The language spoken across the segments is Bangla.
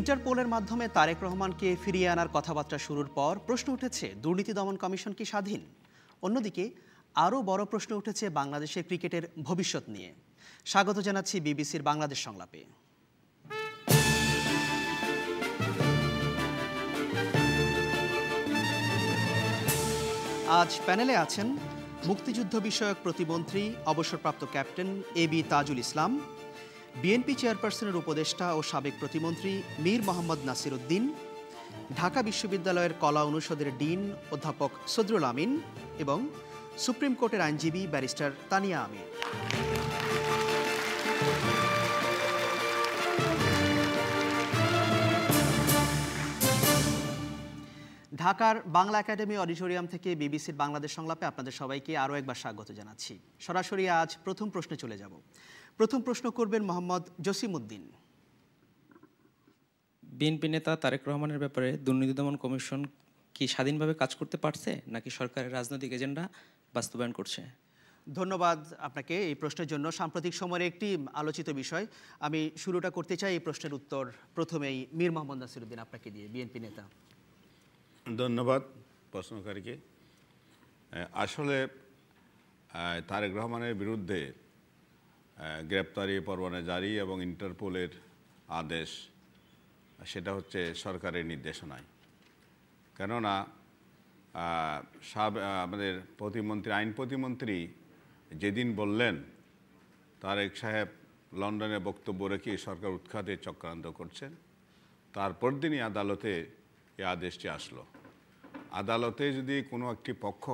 ইন্টারপোলের মাধ্যমে তারেক রহমানকে ফিরিয়ে আনার কথাবার্তা শুরুর পর প্রশ্ন উঠেছে, দুর্নীতি দমন কমিশন কি স্বাধীন? অন্যদিকে আরও বড় প্রশ্ন উঠেছে বাংলাদেশের ক্রিকেটের ভবিষ্যৎ নিয়ে। স্বাগত জানাচ্ছি বিবিসির বাংলাদেশ সংলাপে। আজ প্যানেলে আছেন মুক্তিযুদ্ধ বিষয়ক প্রতিমন্ত্রী, অবসরপ্রাপ্ত captain AB Tajul Islam, BNP চেয়ারপারসনের উপদেষ্টা ও সাবেক প্রতিমন্ত্রী মীর মোহাম্মদ নাসির উদ্দিন, ঢাকা বিশ্ববিদ্যালয়ের কলা অনুষদের ডিন অধ্যাপক সদরুল আমিন এবং সুপ্রিম কোর্টের আইনজীবী ব্যারিস্টার তানিয়া আমির। ঢাকার বাংলা একাডেমি অডিটোরিয়াম থেকে বিবিসির বাংলাদেশ সংলাপে আপনাদের সবাইকে আরও একবার স্বাগত জানাচ্ছি। সরাসরি আজ প্রথম প্রশ্নে চলে যাব। প্রথম প্রশ্ন করবেন মোহাম্মদ জসিমউদ্দিন। বিএনপি নেতা তারেক রহমানের ব্যাপারে দুর্নীতি দমন কমিশন কি স্বাধীনভাবে কাজ করতে পারছে, নাকি সরকারের রাজনৈতিক এজেন্ডা বাস্তবায়ন করছে? ধন্যবাদ আপনাকে এই প্রশ্নের জন্য। সাম্প্রতিক সময়ের একটি আলোচিত বিষয়। আমি শুরুটা করতে চাই এই প্রশ্নের উত্তর প্রথমেই মীর মোহাম্মদ নাসির উদ্দিন আপনাকে দিয়ে, বিএনপি নেতা। ধন্যবাদ প্রশ্নকারীকে। আসলে তারেক রহমানের বিরুদ্ধে গ্রেপ্তারি পরোয়ানা জারি এবং ইন্টারপোলের আদেশ, সেটা হচ্ছে সরকারের নির্দেশনায়। কেননা আমাদের প্রতিমন্ত্রী, আইন প্রতিমন্ত্রী যেদিন বললেন তারেক সাহেব লন্ডনে বক্তব্য রেখে সরকার উৎখাতে চক্রান্ত করছেন, তারপর দিনই আদালতে এই আদেশটি আসলো। আদালতে যদি কোনো একটি পক্ষ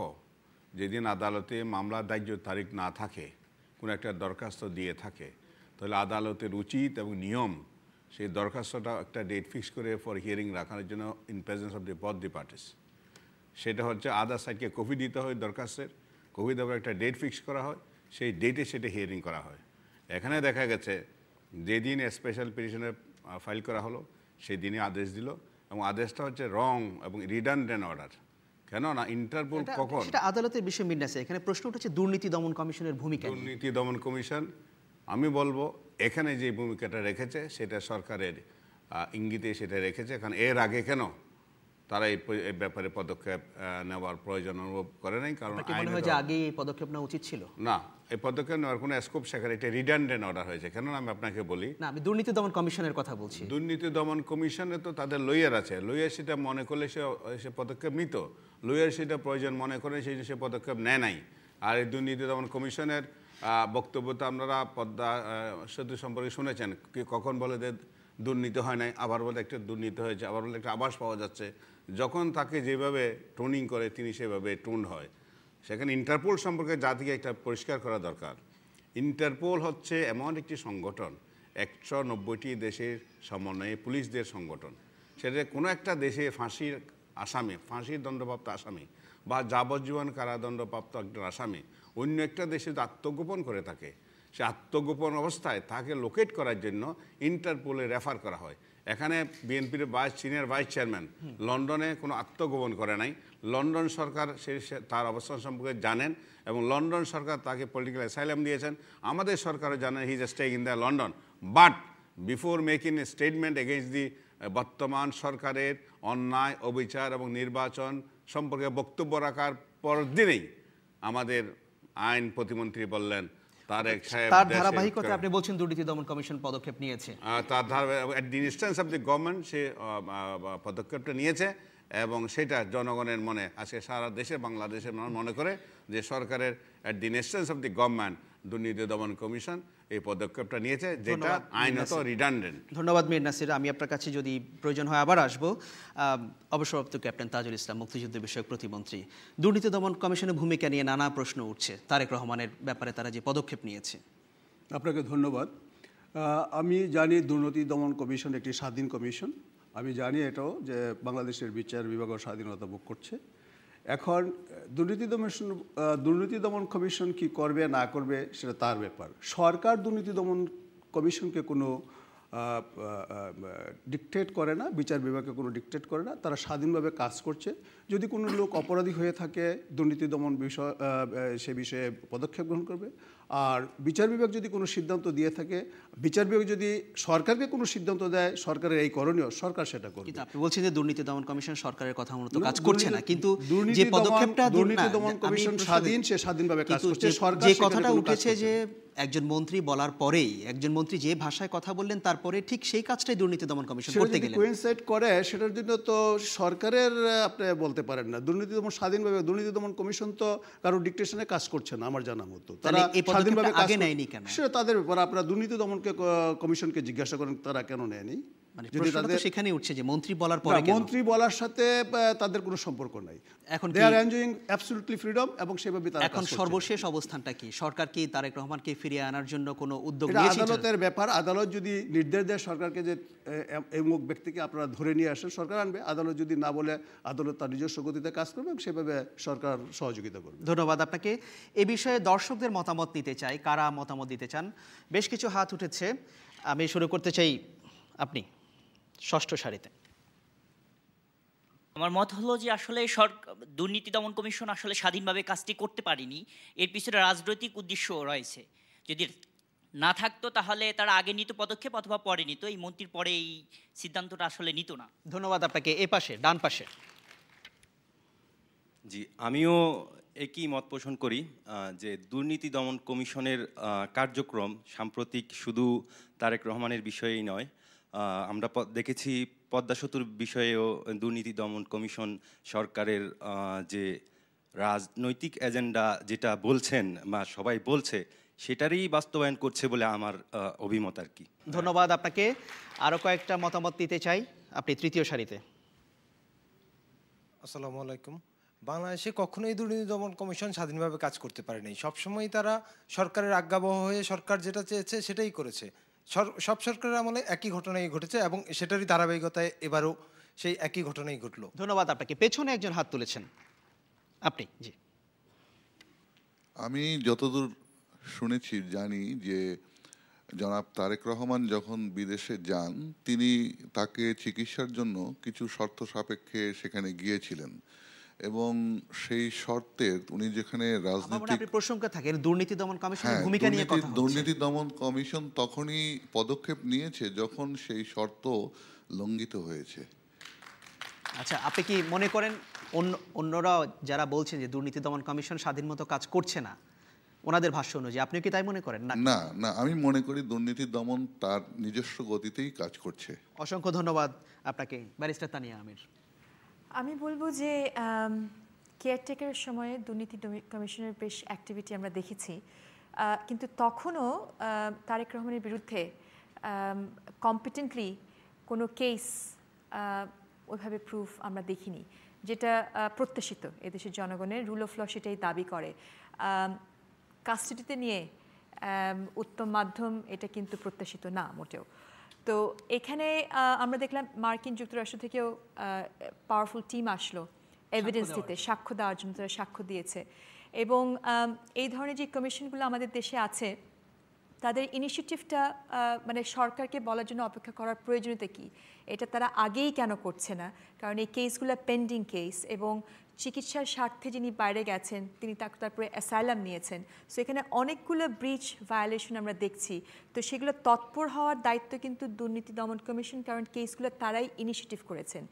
যেদিন আদালতে মামলার দাহ্য তারিখ না থাকে, কোনো একটা দরখাস্ত দিয়ে থাকে, তাহলে আদালতের উচিত এবং নিয়ম সেই দরখাস্তটা একটা ডেট ফিক্স করে ফর হিয়ারিং রাখার জন্য in presence of both the parties. সেটা হচ্ছে আদার সাইডকে কপি দিতে হয় দরখাস্তের, কপি দেওয়ার একটা ডেট ফিক্স করা হয়, সেই ডেটে সেটা হিয়ারিং করা হয়। এখানে দেখা গেছে যেদিন স্পেশাল পিটিশনে ফাইল করা হলো সেই দিনই আদেশ দিল, এবং আদেশটা হচ্ছে রং এবং রিডান্ডেন্ট অর্ডার। কেননা ইন্টারপোল কখন আদালতের বিষয় মিলছে, এখানে প্রশ্ন উঠেছে দুর্নীতি দমন কমিশনের ভূমিকা। দুর্নীতি দমন কমিশন, আমি বলবো এখানে যে ভূমিকাটা রেখেছে সেটা সরকারের ইঙ্গিতে সেটা রেখেছে। কারণ এর আগে কেন তারা এই ব্যাপারে পদক্ষেপ নেওয়ার প্রয়োজন অনুভব করে নাই? কারণ আগে এই পদক্ষেপ নেওয়া উচিত ছিল না, এই পদক্ষেপ নেওয়ার কোনো স্কোপ সেখানে এটা রিডান্ডেন্ট অর্ডার হয়েছে। কেন আমি আপনাকে বলি না, আমি দুর্নীতি দমন কমিশনের কথা বলছি। দুর্নীতি দমন কমিশনে তো তাদের লয়ার আছে, লয়ার সেটা মনে করলে সে পদক্ষেপ নিত, লয়ার সেটা প্রয়োজন মনে করে সে পদক্ষেপ নেয় নাই। আর এই দুর্নীতি দমন কমিশনের বক্তব্য তো আপনারা পদ্মা সেতু সম্পর্কে শুনেছেন, কখন বলে যে দুর্নীতি হয় নাই, আবার বলে একটা দুর্নীতি হয়েছে, আবার বলে একটা আভাস পাওয়া যাচ্ছে। যখন তাকে যেভাবে টোনিং করে তিনি সেভাবে টোন হয়। সেখানে ইন্টারপোল সম্পর্কে জাতিকে একটা পরিষ্কার করা দরকার। ইন্টারপোল হচ্ছে এমন একটি সংগঠন, 190টি দেশের সমন্বয়ে পুলিশদের সংগঠন। সেটা কোনো একটা দেশে ফাঁসির আসামি, ফাঁসির দণ্ডপ্রাপ্ত আসামি বা যাবজ্জীবন কারাদণ্ডপ্রাপ্ত একটা আসামি অন্য একটা দেশে আত্মগোপন করে থাকে, সে আত্মগোপন অবস্থায় তাকে লোকেট করার জন্য ইন্টারপোলে রেফার করা হয়। এখানে বিএনপির সিনিয়র ভাইস চেয়ারম্যান লন্ডনে কোনো আত্মগোপন করে নাই। লন্ডন সরকার তার অবস্থান সম্পর্কে জানেন এবং লন্ডন সরকার তাকে পলিটিক্যাল অ্যাসাইলাম দিয়েছেন। আমাদের সরকারও জানেন he is staying in the London. But before making a statement against the বর্তমান সরকারের অন্যায়, অবিচার এবং নির্বাচন সম্পর্কে বক্তব্য রাখার পরদিনেই আমাদের আইন প্রতিমন্ত্রী বললেন তারেক সাহেব তার ধারাবাহিকতা আপনি বলছেন দুর্নীতি দমন কমিশন পদক্ষেপ নিয়েছে, তার ধারাবাহিক দি ইনস্ট্যান্স অফ দি গভর্নমেন্ট সে পদক্ষেপটা নিয়েছে এবং সেটা জনগণের মনে আজকে সারা দেশে বাংলাদেশের মনে করে যে সরকারের at the instance of the government দুর্নীতি দমন কমিশন এই পদক্ষেপটা নিয়েছে, যেটা আইনত রিডান্ডেন্ট। ধন্যবাদ মীর নাসির। আমি আপনার কাছে যদি প্রয়োজন হয় আবার আসবো। অবসরপ্রাপ্ত ক্যাপ্টেন তাজুল ইসলাম, মুক্তিযুদ্ধ বিষয়ক প্রতিমন্ত্রী। দুর্নীতি দমন কমিশনের ভূমিকা নিয়ে নানা প্রশ্ন উঠছে, তারেক রহমানের ব্যাপারে তারা যে পদক্ষেপ নিয়েছে। আপনাকে ধন্যবাদ। আমি জানি দুর্নীতি দমন কমিশন একটি স্বাধীন কমিশন। আমি জানি এটাও যে বাংলাদেশের বিচার বিভাগও স্বাধীনতা ভোগ করছে। এখন দুর্নীতি দমন কমিশন কি করবে না করবে সেটা তার ব্যাপার। সরকার দুর্নীতি দমন কমিশনকে কোনো ডিকটেট করে না, বিচার বিভাগকে কোনো ডিকটেট করে না, তারা স্বাধীনভাবে কাজ করছে। যদি কোনো লোক অপরাধী হয়ে থাকে দুর্নীতি দমন বিষয় সে বিষয়ে পদক্ষেপ গ্রহণ করবে। আর বিচার বিভাগ যদি কোনো সিদ্ধান্ত দিয়ে থাকে, বিচার বিভাগ যদি সরকারকে কোনো সিদ্ধান্ত দেয়, সরকারের এই করণীয়, সরকার সেটা করবে। কিন্তু আপনি বলছেন যে দুর্নীতি দমন কমিশন সরকারের কথা মতো কাজ করছে না, কিন্তু যে পদক্ষেপটা দুর্নীতি দমন কমিশন স্বাধীন, সে স্বাধীনভাবে কাজ করছে। সরকার যে কথাটা উঠেছে যে একজন মন্ত্রী বলার পরেই, একজন মন্ত্রী যে ভাষায় কথা বললেন তারপরে ঠিক সেই কাজটাই দুর্নীতি দমন কমিশন করতে গেলেন, কোইনসাইড করে, সেটার জন্য তো সরকারের আপনি বলতে পারেন না। দুর্নীতি দমন স্বাধীনভাবে, দুর্নীতি দমন কমিশন তো কারো ডিকটেশনে কাজ করছে না আমার জানা মতো। তারা স্বাধীনভাবে আগে নেয়নি কেন? সেটা তাদের ব্যাপার। আপনারা দুর্নীতি দমন কমিশনকে জিজ্ঞাসা করেন তারা কেন নেয়নি। মানে প্রশ্নটা তো সেখানেই উঠছে যে মন্ত্রী বলার পরে কেন? মন্ত্রী বলার সাথে তাদের কোনো সম্পর্ক নাই। এখন দে আর এনজয়িং অ্যাবসলিউটলি ফ্রিডম, এবং সেভাবে তারা এখন সর্বশেষ অবস্থানটা কি? সরকার কি তারেক রহমানকে ফিরিয়ে আনার জন্য কোনো উদ্যোগ নিয়েছে? আদালতের ব্যাপার। আদালত যদি নির্দেশ দেয় সরকারকে যে এমুক ব্যক্তিকে আপনারা ধরে নিয়ে আসেন, সরকার আনবে। আদালত যদি না বলে, আদালত তার নিজস্ব গতিতে কাজ করবে এবং সেভাবে সরকার সহযোগিতা করবে। ধন্যবাদ আপনাকে। এ বিষয়ে দর্শকদের মতামত নিতে চাই, কারা মতামত দিতে চান। বেশ কিছু হাত উঠেছে, আমি শুরু করতে চাই। আপনি ষষ্ঠ সারিতে। আমার মত হলো যে আসলে দুর্নীতি দমন কমিশন আসলে স্বাধীনভাবে কাজটি করতে পারেনি, এর পিছনে রাজনৈতিক উদ্দেশ্য রয়েছে। যদি না থাকতো তাহলে তারা আগে নিত পদক্ষেপ অথবা পরে নিত, এই মন্ত্রীর পরে এই সিদ্ধান্তটা আসলে নিত না। ধন্যবাদ আপনাকে। এ পাশে, ডান পাশে। জি, আমিও একই মত পোষণ করি যে দুর্নীতি দমন কমিশনের কার্যক্রম সাম্প্রতিক শুধু তারেক রহমানের বিষয়েই নয়, আমরা দেখেছি পদ্মা সেতুর বিষয়েও দুর্নীতি দমন কমিশন সরকারের যে রাজনৈতিক এজেন্ডা যেটা বলছেন বা সবাই বলছে সেটারই বাস্তবায়ন করছে বলে আমার অভিমত আর কি। ধন্যবাদ আপনাকে। আরও কয়েকটা মতামত দিতে চাই। আপনি তৃতীয় সারিতে। আসসালামু আলাইকুম। বাংলাদেশে কখনোই দুর্নীতি দমন কমিশন স্বাধীনভাবে কাজ করতে পারেনি। সবসময় তারা সরকারের আজ্ঞাবহ হয়ে সরকার যেটা চেয়েছে সেটাই করেছে। সব সরকারের আমলে একই ঘটনাই ঘটেছে এবং সেটারই ধারাবাহিকতায় এবারও সেই একই ঘটনাই ঘটলো। ধন্যবাদ আপনাকে। পেছনে একজন হাত তুলেছেন, আপনি। জি, আমি যতদূর শুনেছি জানি যে জনাব তারেক রহমান যখন বিদেশে যান, তিনি তাকে চিকিৎসার জন্য কিছু শর্ত সাপেক্ষে সেখানে গিয়েছিলেন এবং সেই শর্তের উনি যেখানে রাজনৈতিক প্রসঙ্গে থাকেন দুর্নীতি দমন কমিশনের ভূমিকা নিয়ে কথা হচ্ছে। দুর্নীতি দমন কমিশন তখনই পদক্ষেপ নিয়েছে যখন সেই শর্ত লঙ্ঘিত হয়েছে। আচ্ছা, আপনি কি মনে করেন অন্যরা যারা বলছেন যে দুর্নীতি দমন কমিশন স্বাধীন মতো কাজ করছে না, ওনাদের ভাষ্য অনুযায়ী আপনিও কি তাই মনে করেন? না না, আমি মনে করি দুর্নীতি দমন তার নিজস্ব গতিতেই কাজ করছে। অসংখ্য ধন্যবাদ আপনাকে। ব্যারিস্টার তানিয়া আমির। আমি বলবো যে কেয়ারটেকারের সময়ে দুর্নীতি কমিশনের বেশ অ্যাক্টিভিটি আমরা দেখেছি, কিন্তু তখনও তারেক রহমানের বিরুদ্ধে কম্পিটেন্টলি কোনো কেস ওইভাবে প্রুফ আমরা দেখিনি, যেটা প্রত্যাশিত। এদেশের জনগণের রুল অফ ল সেটাই দাবি করে। কাস্টাডিতে নিয়ে উত্তম মাধ্যম এটা কিন্তু প্রত্যাশিত না মোটেও। তো এখানে আমরা দেখলাম মার্কিন যুক্তরাষ্ট্র থেকেও পাওয়ারফুল টিম আসলো এভিডেন্স দিতে, সাক্ষ্য দেওয়ার জন্য। তারা সাক্ষ্য দিয়েছে এবং এই ধরনের যে কমিশনগুলো আমাদের দেশে আছে তাদের ইনিশিয়েটিভটা মানে সরকারকে বলার জন্য অপেক্ষা করার প্রয়োজনীয়তা কী, এটা তারা আগেই কেন করছে না? কারণ এই কেসগুলো পেন্ডিং কেস এবং চিকিৎসার স্বার্থে যিনি বাইরে গেছেন তিনি তারপরে অ্যাসাইলাম নিয়েছেন। সো এখানে অনেকগুলো ব্রিচ ভায়োলেশন আমরা দেখছি। তো সেগুলো তৎপর হওয়ার দায়িত্ব কিন্তু দুর্নীতি দমন কমিশন, কারণ কেসগুলো তারাই ইনিশিয়েটিভ করেছেন।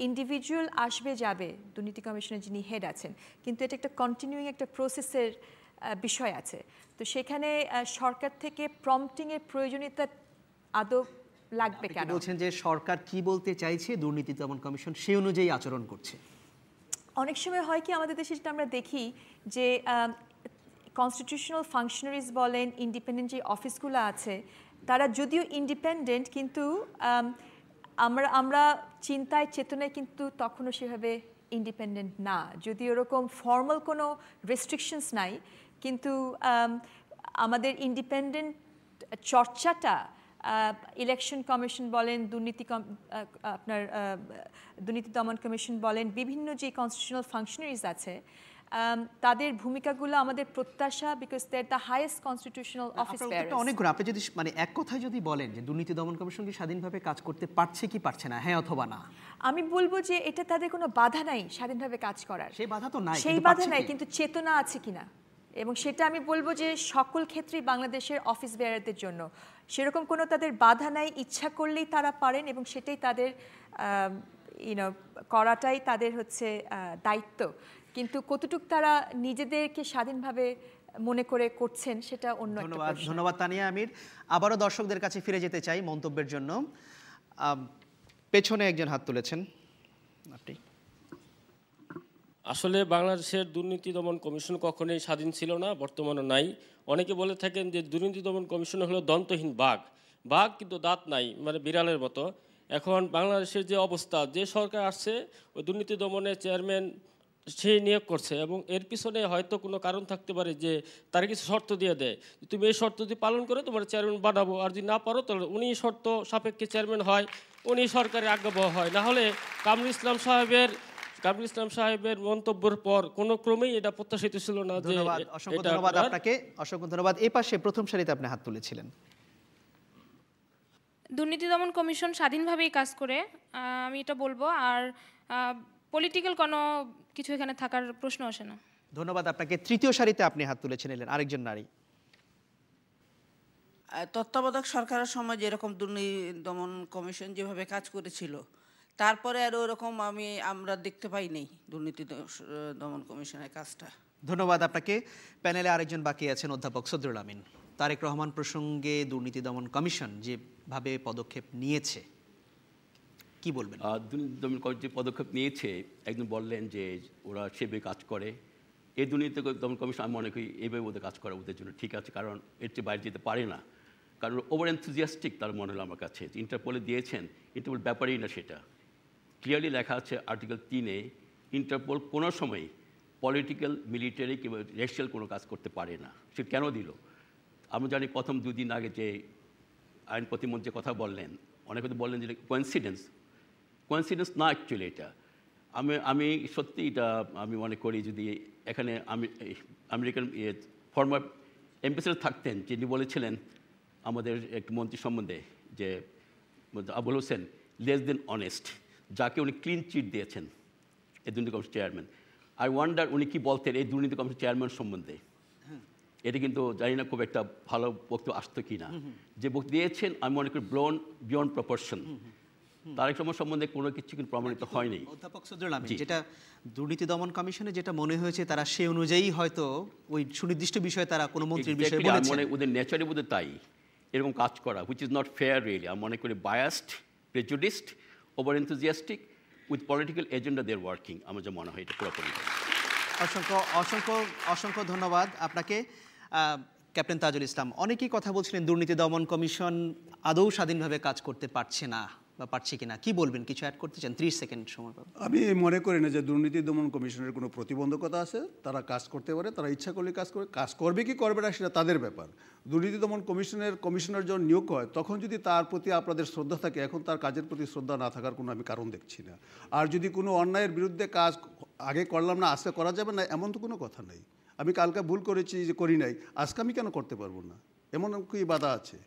ইন্ডিভিজুয়াল আসবে যাবে দুর্নীতি কমিশনের যিনি হেড আছেন, কিন্তু এটা একটা কন্টিনিউইং একটা প্রসেসের বিষয় আছে। তো সেখানে সরকার থেকে প্রম্পটিংয়ের প্রয়োজনীয়তা আদৌ লাগবে কেন? বলছেন যে সরকার কি বলতে চাইছে, দুর্নীতি দমন কমিশন সেই অনুযায়ী আচরণ করছে। অনেক সময় হয় কি আমাদের দেশে যেটা আমরা দেখি যে কনস্টিটিউশনাল ফাংশনারিজ বলেন, ইন্ডিপেন্ডেন্ট যে অফিসগুলো আছে তারা যদিও ইন্ডিপেন্ডেন্ট, কিন্তু আমরা চিন্তায় চেতনায় কিন্তু তখনও সেভাবে ইন্ডিপেন্ডেন্ট না। যদি ওরকম ফর্মাল কোনো রেস্ট্রিকশনস নাই, কিন্তু আমাদের ইন্ডিপেন্ডেন্ট চর্চাটা ইলেকশন কমিশন বলেন, দুর্নীতি দমন কমিশন বলেন, বিভিন্ন যে কনস্টিটিউশনাল ফাংশনারিজ আছে তাদের ভূমিকাগুলো আমাদের প্রত্যাশা, because they are the highest constitutional office bearers. অনেকগুলো আপনি যদি মানে এক কথায় যদি বলেন যে দুর্নীতি দমন কমিশন কি স্বাধীনভাবে কাজ করতে পারছে কি পারছে না, হ্যাঁ অথবা না? আমি বলবো যে এটা তাদের কোনো বাধা নাই স্বাধীনভাবে কাজ করার, সেই বাধা তো নাই, সেই বাধা নাই, কিন্তু চেতনা আছে কিনা, এবং সেটা আমি বলবো যে সকল ক্ষেত্রেই বাংলাদেশের অফিস বেয়ারারদের জন্য সেরকম কোনো তাদের বাধা নাই। ইচ্ছা করলেই তারা পারেন এবং সেটাই তাদের করাটাই তাদের হচ্ছে দায়িত্ব। কিন্তু কতটুকু তারা নিজেদেরকে স্বাধীনভাবে মনে করে করছেন সেটা অন্য একটা প্রশ্ন। ধন্যবাদ তানিয়া আমির। আবারও দর্শকদের কাছে ফিরে যেতে চাই মন্তব্যের জন্য। পেছনে একজন হাত তুলেছেন আপনি। আসলে বাংলাদেশের দুর্নীতি দমন কমিশন কখনোই স্বাধীন ছিল না, বর্তমানে নাই। অনেকে বলে থাকেন যে দুর্নীতি দমন কমিশন হলো দন্তহীন বাঘ, বাঘ কিন্তু দাঁত নাই, মানে বিড়ালের মতো। এখন বাংলাদেশের যে অবস্থা, যে সরকার আসছে ওই দুর্নীতি দমনের চেয়ারম্যান সেই নিয়োগ করছে, এবং এর পিছনে হয়তো কোনো কারণ থাকতে পারে যে তারা কিছু শর্ত দিয়ে দেয়, তুমি এই শর্ত যদি পালন করো তোমার চেয়ারম্যান বানাবো, আর যদি না পারো তাহলে উনি শর্ত সাপেক্ষে চেয়ারম্যান হয়, উনি সরকারের আজ্ঞাবহ হয়। না হলে কামরুল ইসলাম সাহেবের মন্তব্যের পর কোনো ক্রমেই এটা প্রত্যাশিত ছিল না। যে অসংখ্য ধন্যবাদ আপনাকে, অসংখ্য ধন্যবাদ। এই পাশে প্রথম সারিতে আপনি হাত তুলেছিলেন। দুর্নীতি দমন কমিশন স্বাধীনভাবেই কাজ করে, আমি এটা বলবো। আর পলিটিক্যাল কোনো কিছু এখানে থাকার প্রশ্ন আসে না। ধন্যবাদ আপনাকে। তৃতীয় সারিতে আপনি হাত তুলেছিলেন, আরেকজন নারী। তত্ত্বাবধায়ক সরকারের সময় যেরকম দুর্নীতি দমন কমিশন যেভাবে কাজ করেছিল, তারপরে আর ওরকম আমরা দেখতে পাইনি দুর্নীতি দমন কমিশনের কাজটা। ধন্যবাদ আপনাকে। প্যানেলে আরেকজন বাকি আছেন, অধ্যাপক সদরুল আমিন। তারেক রহমান প্রসঙ্গে দুর্নীতি দমন কমিশন যেভাবে পদক্ষেপ নিয়েছে কি বলবেন? দুর্নীতি দমন যে পদক্ষেপ নিয়েছে, একজন বললেন যে ওরা সেভাবে কাজ করে। এই দুর্নীতি দমন কমিশন আমি মনে করি এইভাবে ওদের কাজ করা ওদের জন্য ঠিক আছে, কারণ এর চেয়ে বাইরে যেতে পারে না। কারণ ওভার এনথুজিয়াস্টিক তার মনে হলো আমার কাছে। ইন্টারপোলে দিয়েছেন, ইন্টারপোল ব্যাপারেই না সেটা। ক্লিয়ারলি লেখা আছে আর্টিকেল 3-এ, ইন্টারপোল কোনো সময় পলিটিক্যাল, মিলিটারি কিংবা রেশিয়াল কোনো কাজ করতে পারে না। সে কেন দিল? আমরা জানি প্রথম 2 দিন আগে যে আইন প্রতিমন্ত্রী কথা বললেন, অনেকে তো বললেন যে কোয়েন্সিডেন্স না অ্যাকচুয়ালি এটা। আমি সত্যি এটা আমি মনে করি যদি এখানে আমেরিকান ফর্মার অ্যাম্বাসেডর থাকতেন, যিনি বলেছিলেন আমাদের এক মন্ত্রী সম্বন্ধে যে Abul Hossain less than honest, যাকে উনি ক্লিন চিট দিয়েছেন এই দুর্নীতি কমিশন চেয়ারম্যান। আই ওয়ান্ডার উনি কি বলতেন এই দুর্নীতি কমিশন চেয়ারম্যান সম্বন্ধে। এটা কিন্তু জানি না খুব একটা ভালো বক্তব্য আসতো কি না। যে বক্তব্য দিয়েছেন আমি মনে করি বিয়ন্ড প্রপোর্শন। তারেক রহমান সম্বন্ধে কোনো কিছু কিন্তু প্রমাণিত হয়নি। অধ্যাপক সদরুল আমিন, যেটা দুর্নীতি দমন কমিশনে যেটা মনে হয়েছে তারা সে অনুযায়ী হয়তো ওই সুনির্দিষ্ট বিষয়ে তারা কোনো মন্ত্রীর বিষয়ে বলেছেন। মনে ওদের নেচারে বোধহয় তাই এরকম কাজ করা, which is not fair really. আমি মনে করি biased, prejudiced, over enthusiastic with political agenda their working. আমার যা মনে হয় এটা পুরোপুরি। অসংখ্য ধন্যবাদ আপনাকে। ক্যাপ্টেন তাজুল ইসলাম, অনেকেই কথা বলছিলেন দুর্নীতি দমন কমিশন আদৌ স্বাধীনভাবে কাজ করতে পারছে না বা পারছে কিনা, কি বলবেন? কিছু অ্যাড করতে চান? 30 সেকেন্ড সময় পাবেন। আমি মনে করি না যে দুর্নীতি দমন কমিশনের কোনো প্রতিবন্ধকতা আছে। তারা কাজ করতে পারে, তারা ইচ্ছা করলে কাজ করবে কি করবে না সেটা তাদের ব্যাপার। দুর্নীতি দমন কমিশনের যখন নিয়োগ হয় তখন যদি তার প্রতি আপনাদের শ্রদ্ধা থাকে, এখন তার কাজের প্রতি শ্রদ্ধা না থাকার কোনো আমি কারণ দেখছি না। আর যদি কোনো অন্যায়ের বিরুদ্ধে কাজ আগে করলাম না আজকে করা যাবে না, এমন তো কোনো কথা নেই। আমি কালকে ভুল করেছি যে করি নাই, আজকে আমি কেন করতে পারবো না, এমন কি বাধা আছে?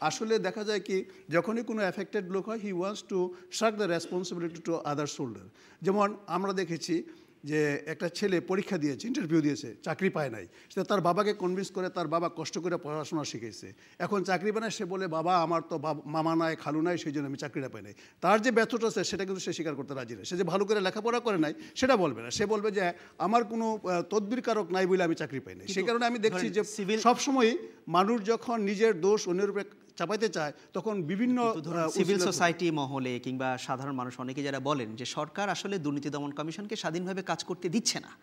আসলে দেখা যায় কি, যখনই কোনো অ্যাফেক্টেড লোক হয় হি ওয়ান্টস টু শাক the responsibility to other shoulder. যেমন আমরা দেখেছি যে একটা ছেলে পরীক্ষা দিয়েছে, ইন্টারভিউ দিয়েছে, চাকরি পায় নাই। সে তার বাবাকে কনভিন্স করে, তার বাবা কষ্ট করে পড়াশোনা শিখেছে, এখন চাকরি পায় না। সে বলে বাবা আমার তো মামা নাই, খালু নাই, সেই জন্য আমি চাকরিটা পাই নাই। তার যে ব্যর্থতা আছে সেটা কিন্তু সে স্বীকার করতে রাজি নয়। সে যে ভালো করে লেখাপড়া করে নাই সেটা বলবে না, সে বলবে যে আমার কোনো তদবির কারক নাই বলে আমি চাকরি পাই নাই। সেই কারণে আমি দেখছি যে সবসময়ই মানুষ যখন নিজের দোষ অন্যের উপরে চাপাইতে চায় তখন বিভিন্ন সিভিল সোসাইটি মহলে কিংবা সাধারণ মানুষ অনেকে যারা বলেন যে সরকার আসলে দুর্নীতি দমন কমিশনকে স্বাধীনভাবে কাজ করতে দিচ্ছে না।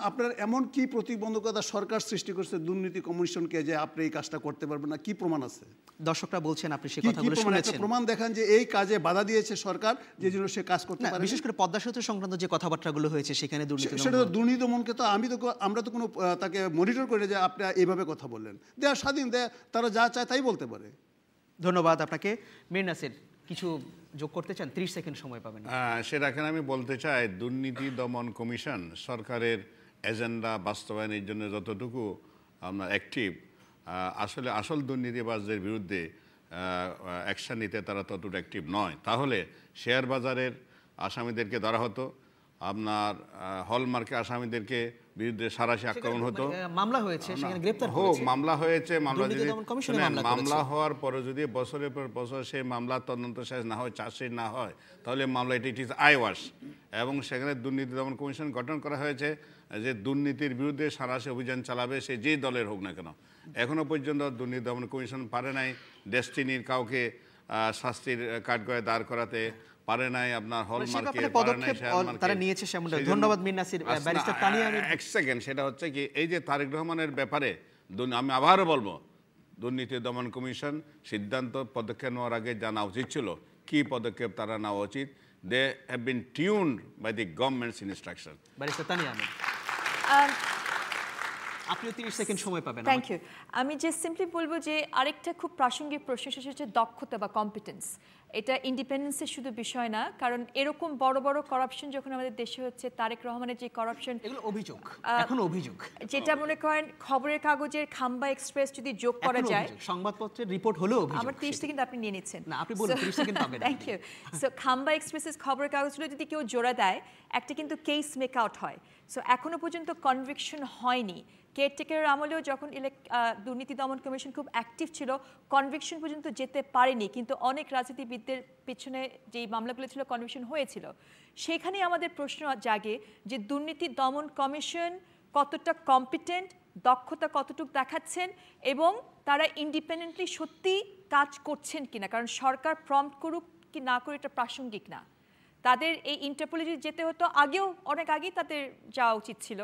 আপনার এমন কি প্রতিবন্ধকতা সরকার সৃষ্টি করছে দুর্নীতি কমিশনকে যে আপনি এই কাজটা করতে পারবেন না? কি প্রমাণ আছে? দর্শকরা বলছেন, আপনি সেই কথাগুলো শুনেছেন। প্রমাণ দেখান যে এই কাজে বাধা দিয়েছে সরকার, যে জন্য সে কাজ করতে পারে। বিশেষ করে পদ্মা সেতু সংক্রান্ত যে কথাবার্তাগুলো হয়েছে সেখানে দুর্নীতি দমনকে তো আমরা তো কোনো তাকে মনিটর করে যে আপনি এইভাবে কথা বললেন। দেয়া স্বাধীন, তারা যা চায় তাই বলতে পারে। ধন্যবাদ আপনাকে। মীর নাসির, কিছু যোগ করতে চান? 30 সেকেন্ড সময় পাবেন। সেটা এখানে আমি বলতে চাই, দুর্নীতি দমন কমিশন সরকারের এজেন্ডা বাস্তবায়নের জন্য যতটুকু আপনার অ্যাক্টিভ, আসলে আসল দুর্নীতিবাজদের বিরুদ্ধে অ্যাকশন নিতে তারা ততটা অ্যাক্টিভ নয়। তাহলে শেয়ার বাজারের আসামিদেরকে ধরা হতো, আপনার হলমার্কে আসামিদেরকে বিরুদ্ধে সারাশি আক্রমণ হতো, মামলা হয়েছে, সেখানে গ্রেফতার হোক মামলা হয়েছে, মামলা যদি মামলা মামলা হওয়ার পরে যদি বছরের পর বছর সেই মামলা তদন্ত শেষ না হয়, চার্জশিট না হয়, তাহলে মামলা ইট ইজ আই ওয়াশ। এবং সেখানে দুর্নীতি দমন কমিশন গঠন করা হয়েছে যে দুর্নীতির বিরুদ্ধে সারাশি অভিযান চালাবে সে যেই দলের হোক না কেন। এখনো পর্যন্ত দুর্নীতি দমন কমিশন পারে নাই ডেস্টিনির কাউকে শাস্তির কাঠগড়ায় দাঁড় করাতে, পারে নাই আপনার হলমার্কে, পারে নাই তারা নিয়েছে সেমনটা। ধন্যবাদ মীর নাসির। ব্যারিস্টার তানিয়া আমির, এক সেকেন্ড, সেটা হচ্ছে কি এই যে তারেক রহমানের ব্যাপারে আমি আবারও বলবো, দুর্নীতি দমন কমিশন সিদ্ধান্ত পদক্ষেপ নেওয়ার আগে জানা উচিত ছিল কি পদক্ষেপ তারা নেওয়া উচিত। They have been tuned by the government's instruction. Barrister Tania Amir, আপনিও 30 সেকেন্ড সময় পাবেন। Thank you. আমি যে সিম্পলি বলবো যে আরেকটা খুব প্রাসঙ্গিক প্রশ্ন, সেটা হচ্ছে দক্ষতা বা কম্পিটেন্স। এটা ইন্ডিপেন্ডেন্সের শুধু বিষয় না, কারণ এরকম বড় বড় করাপশন যখন আমাদের দেশে হচ্ছে, তারেক রহমানের যে করাপশন, এগুলো অভিযোগ, এখন অভিযোগ, যেটা মনে করেন খবরের কাগজের খাম্বা এক্সপ্রেস যদি যোগ করা যায়, সংবাদপত্রের রিপোর্ট হলো অভিযোগ। আমার 30 সেকেন্ড আপনি নিয়ে নিচ্ছেন। না, আপনি বলুন, 30 সেকেন্ড পাবেন। Thank you. সো খাম্বা এক্সপ্রেসের খবরের কাগজগুলো যদি কেউ জোড়া দেয়, একটা কিন্তু কেস মেক আউট হয়। সো এখনো পর্যন্ত কনভিকশন হয়নি। কেয়ারটেকারের আমলেও যখন দুর্নীতি দমন কমিশন খুব অ্যাক্টিভ ছিল, কনভিকশন পর্যন্ত যেতে পারেনি, কিন্তু অনেক রাজনীতিবিদদের পিছনে যেই মামলাগুলো ছিল কনভিকশন হয়েছিল। সেখানে আমাদের প্রশ্ন জাগে যে দুর্নীতি দমন কমিশন কতটা কম্পিটেন্ট, দক্ষতা কতটুকু দেখাচ্ছেন, এবং তারা ইন্ডিপেন্ডেন্টলি সত্যি কাজ করছেন কিনা। কারণ সরকার প্রম্পট করুক কি না করে এটা প্রাসঙ্গিক না। তাদের এই ইন্টারপোলে যদি যেতে হতো, অনেক আগেই তাদের যাওয়া উচিত ছিল,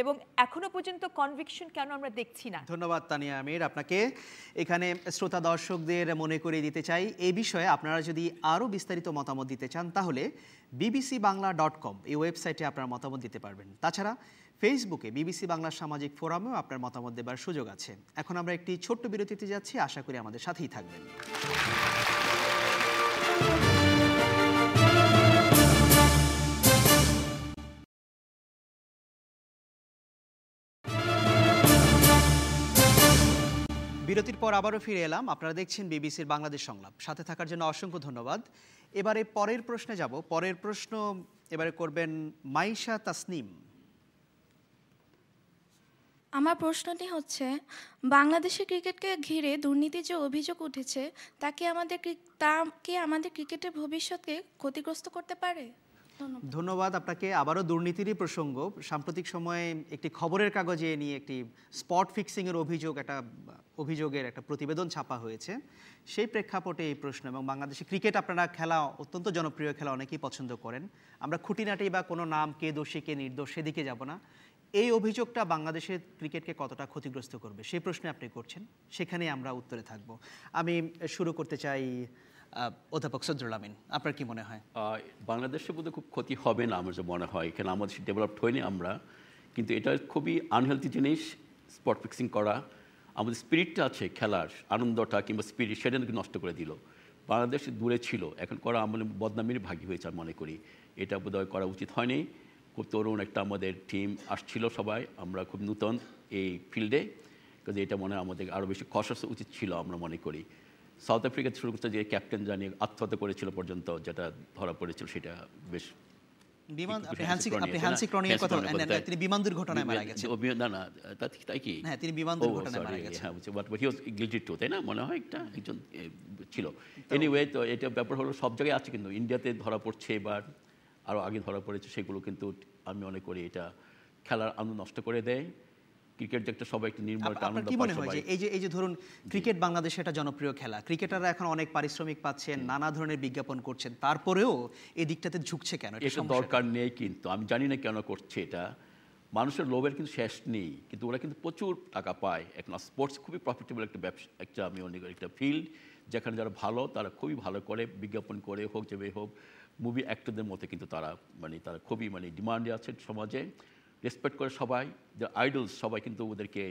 এবং এখনো পর্যন্ত কনভিকশন কেন আমরা দেখছি না। ধন্যবাদ তানিয়া আমির আপনাকে। এখানে শ্রোতা দর্শকদের মনে করিয়ে দিতে চাই, এই বিষয়ে আপনারা যদি আরও বিস্তারিত মতামত দিতে চান তাহলে bbcbangla.com এই ওয়েবসাইটে আপনারা মতামত দিতে পারবেন। তাছাড়া ফেসবুকে বিবিসি বাংলার সামাজিক ফোরামেও আপনার মতামত দেবার সুযোগ আছে। এখন আমরা একটি ছোট্ট বিরতিতে যাচ্ছি, আশা করি আমাদের সাথেই থাকবেন। বিরতির পর আবারও ফিরে এলাম। আপনারা দেখছেন বিবিসির বাংলাদেশ সংলাপ। সাথে থাকার জন্য অসংখ্য ধন্যবাদ। এবারে পরের প্রশ্নে যাব। পরের প্রশ্ন এবারে করবেন মাইশা তাসনিম। আমার প্রশ্নটি হচ্ছে, বাংলাদেশের ক্রিকেটকে ঘিরে দুর্নীতির যে অভিযোগ উঠেছে, তা কি আমাদের ক্রিকেটের ভবিষ্যৎকে ক্ষতিগ্রস্ত করতে পারে? ধন্যবাদ আপনাকে। আবারও দুর্নীতিরই প্রসঙ্গ। সাম্প্রতিক সময়ে একটি খবরের কাগজে নিয়ে একটি স্পট ফিক্সিংয়ের অভিযোগের একটা প্রতিবেদন ছাপা হয়েছে। সেই প্রেক্ষাপটে এই প্রশ্ন। এবং বাংলাদেশে ক্রিকেট আপনারা খেলা অত্যন্ত জনপ্রিয় খেলা, অনেকেই পছন্দ করেন। আমরা খুঁটিনাটি বা কোনো নাম, কে দোষী কে নির্দোষ সেদিকে যাব না। এই অভিযোগটা বাংলাদেশের ক্রিকেটকে কতটা ক্ষতিগ্রস্ত করবে সেই প্রশ্নে আপনি করছেন, সেখানে আমরা উত্তরে থাকব। আমি শুরু করতে চাই অধ্যাপক সদরুল আমিন, আপনার কি মনে হয়? বাংলাদেশের মধ্যে খুব ক্ষতি হবে না আমার যে মনে হয়, এখানে আমাদের ডেভেলপড হয়নি আমরা, কিন্তু এটা খুবই আনহেলদি জিনিস স্পট ফিক্সিং করা। আমাদের স্পিরিটটা আছে খেলার আনন্দটা কিংবা স্পিরিট, সেটা নষ্ট করে দিল। বাংলাদেশ দূরে ছিল, এখন করা আমাদের বদনামির ভাগী হয়েছে আমি মনে করি। এটা বোধহয় করা উচিত হয়নি। খুব তরুণ একটা আমাদের টিম আসছিল সবাই, আমরা খুব নূতন এই ফিল্ডে, কাজে এটা মনে হয় আমাদের আরও বেশি কষাস উচিত ছিল আমরা মনে করি। সাউথ আফ্রিকা শুরু করতে যে ক্যাপ্টেন জানিয়ে আত্মহত্যা করেছিল পর্যন্ত যেটা ধরা পড়েছিল, সেটা বেশ বিমান দুর্ঘটনায় মারা গেছেন। না তাই কি? হ্যাঁ, তিনি বিমান দুর্ঘটনায় মারা গেছেন। তাই না মনে হয় একজন ছিল। এনিওয়ে, তো এটা ব্যাপার হলো সব জায়গায় আছে, কিন্তু ইন্ডিয়াতে ধরা পড়ছে এবার, আরও আগে ধরা পড়েছে। সেগুলো কিন্তু আমি মনে করি এটা খেলার আনন্দ নষ্ট করে দেয়। ক্রিকেট একটা সবাই একটা নির্মল আনন্দ পায়। কি মনে হয় যে এই যে ধরুন ক্রিকেট বাংলাদেশে একটা জনপ্রিয় খেলা, ক্রিকেটাররা এখন অনেক পারিশ্রমিক পাচ্ছেন, নানা ধরনের বিজ্ঞাপন করছেন, তারপরেও এই দিকটাতে ঝুঁকছে কেন? এটা দরকার নেই, কিন্তু আমি জানি না কেন করছে এটা। মানুষের লোভের কিন্তু শেষ নেই, কিন্তু ওরা কিন্তু প্রচুর টাকা পায়। এখন স্পোর্টস খুবই প্রফিটেবল একটা ব্যবসা, একটা আমি মনে করি একটা ফিল্ড, যেখানে যারা ভালো তারা খুবই ভালো করে বিজ্ঞাপন করে হোক, যেভাবে হোক, মুভি অ্যাক্টরদের মতো কিন্তু তারা তারা খুবই ডিমান্ডে আছে সমাজে, রেসপেক্ট করে সবাই। যে আইডলস সবাই কিন্তু ওদেরকে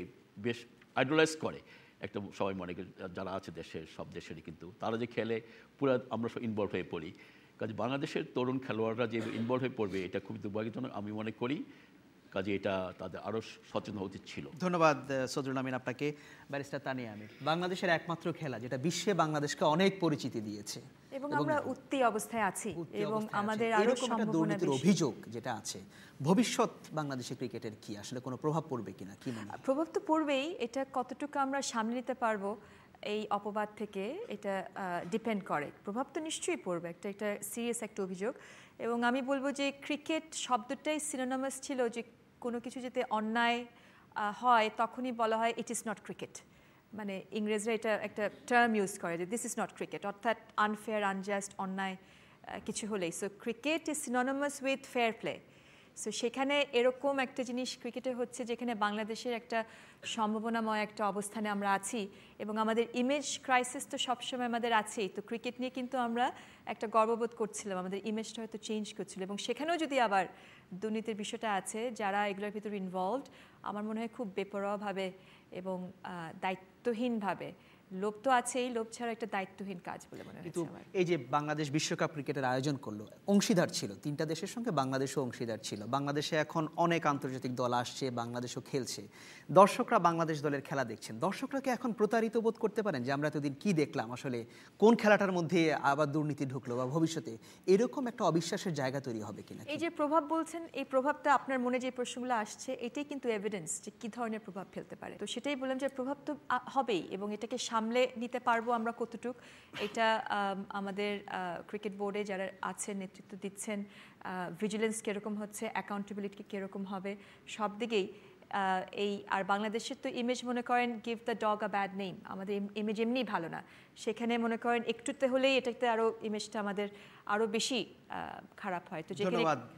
বেশ আইডলাইজ করে একটা সবাই মনে করি, যারা আছে দেশের সব দেশেরই, কিন্তু তারা যে খেলে পুরো আমরা সব ইনভলভ হয়ে পড়ি। কাজে বাংলাদেশের তরুণ খেলোয়াড়রা যে ইনভলভ হয়ে পড়বে, এটা খুবই দুর্ভাগ্যজনক আমি মনে করি। কাজে এটা তাদের আরও সচেতন হওয়া উচিত ছিল। ধন্যবাদ সদরুল আমিন আপনাকে। ব্যারিস্টার তানিয়া আমির, বাংলাদেশের একমাত্র খেলা যেটা বিশ্বে বাংলাদেশকে অনেক পরিচিতি দিয়েছে এবং আমরা উত্তি অবস্থায় আছি এবং আমাদের আরো সম্ভাবনা দুর্নীতির অভিযোগ যেটা আছে, ভবিষ্যৎ বাংলাদেশের ক্রিকেটের কি আসলে কোনো প্রভাব পড়বে কিনা, কি মনে হয়? প্রভাব তো পড়বেই, এটা কতটুকু আমরা সামলে নিতে পারবো এই অপবাদ থেকে এটা ডিপেন্ড করে। প্রভাব তো নিশ্চয়ই পড়বে, এটা সিরিয়াস একটা অভিযোগ। এবং আমি বলবো যে ক্রিকেট শব্দটাই সিনোনিমাস ছিল, যে কোনো কিছু যাতে অন্যায় হয় তখনই বলা হয় ইট ইজ নট ক্রিকেট। মানে ইংরেজরা এটা একটা টার্ম ইউজ করে যে দিস ইজ নট ক্রিকেট, অর্থাৎ আনফেয়ার, আনজাস্ট, অন্যায় কিছু হলেই। So cricket is synonymous with fair play. So সেখানে এরকম একটা জিনিস ক্রিকেটে হচ্ছে যেখানে বাংলাদেশের একটা সম্ভাবনাময় একটা অবস্থানে আমরা আছি এবং আমাদের ইমেজ ক্রাইসিস তো সবসময় আমাদের আছেই। তো ক্রিকেট নিয়ে কিন্তু আমরা একটা গর্ববোধ করছিলাম, আমাদের ইমেজটা হয়তো চেঞ্জ করছিল। এবং সেখানেও যদি আবার দুর্নীতির বিষয়টা আছে, যারা এগুলোর ভিতরে ইনভলভড, আমার মনে হয় খুব বেপরোয়াভাবে এবং দায়িত্বহীনভাবে, লোভ তো আছেই, লোভ ছাড়া একটা দায়িত্বহীন কাজ বলে মনে হয়। কিন্তু এই যে বাংলাদেশ বিশ্বকাপ ক্রিকেটের আয়োজন করলো, অংশীদার ছিল 3টা দেশের সঙ্গে বাংলাদেশও অংশীদার ছিল। বাংলাদেশে এখন অনেক আন্তর্জাতিক দল আসছে, বাংলাদেশও খেলছে, দর্শকরা বাংলাদেশ দলের খেলা দেখছেন। দর্শকরা কি এখন প্রতারিত বোধ করতে পারেন যে আমরা এতদিন কি দেখলাম, আসলে কোন খেলাটার মধ্যে আবার দুর্নীতি ঢুকলো, বা ভবিষ্যতে এরকম একটা অবিশ্বাসের জায়গা তৈরি হবে কিনা? এই যে প্রভাব বলছেন, এই প্রভাবটা আপনার মনে যে প্রশ্নগুলো আসছে এটাই কিন্তু এভিডেন্স যে কী ধরনের প্রভাব ফেলতে পারে। তো সেটাই বললাম যে প্রভাব তো হবেই, এবং এটাকে সামলে নিতে পারবো আমরা কতটুক, এটা আমাদের ক্রিকেট বোর্ডে যারা আছেন, নেতৃত্ব দিচ্ছেন, ভিজিলেন্স কীরকম হচ্ছে, অ্যাকাউন্টেবিলিটি কীরকম হবে, সব দিকেই এই। আর বাংলাদেশের তো ইমেজ মনে করেন give the dog a bad name, আমাদের ইমেজ এমনি ভালো না, সেখানে মনে করেন একটুতে হলেই এটাতে আরও ইমেজটা আমাদের আরও বেশি খারাপ হয়। তো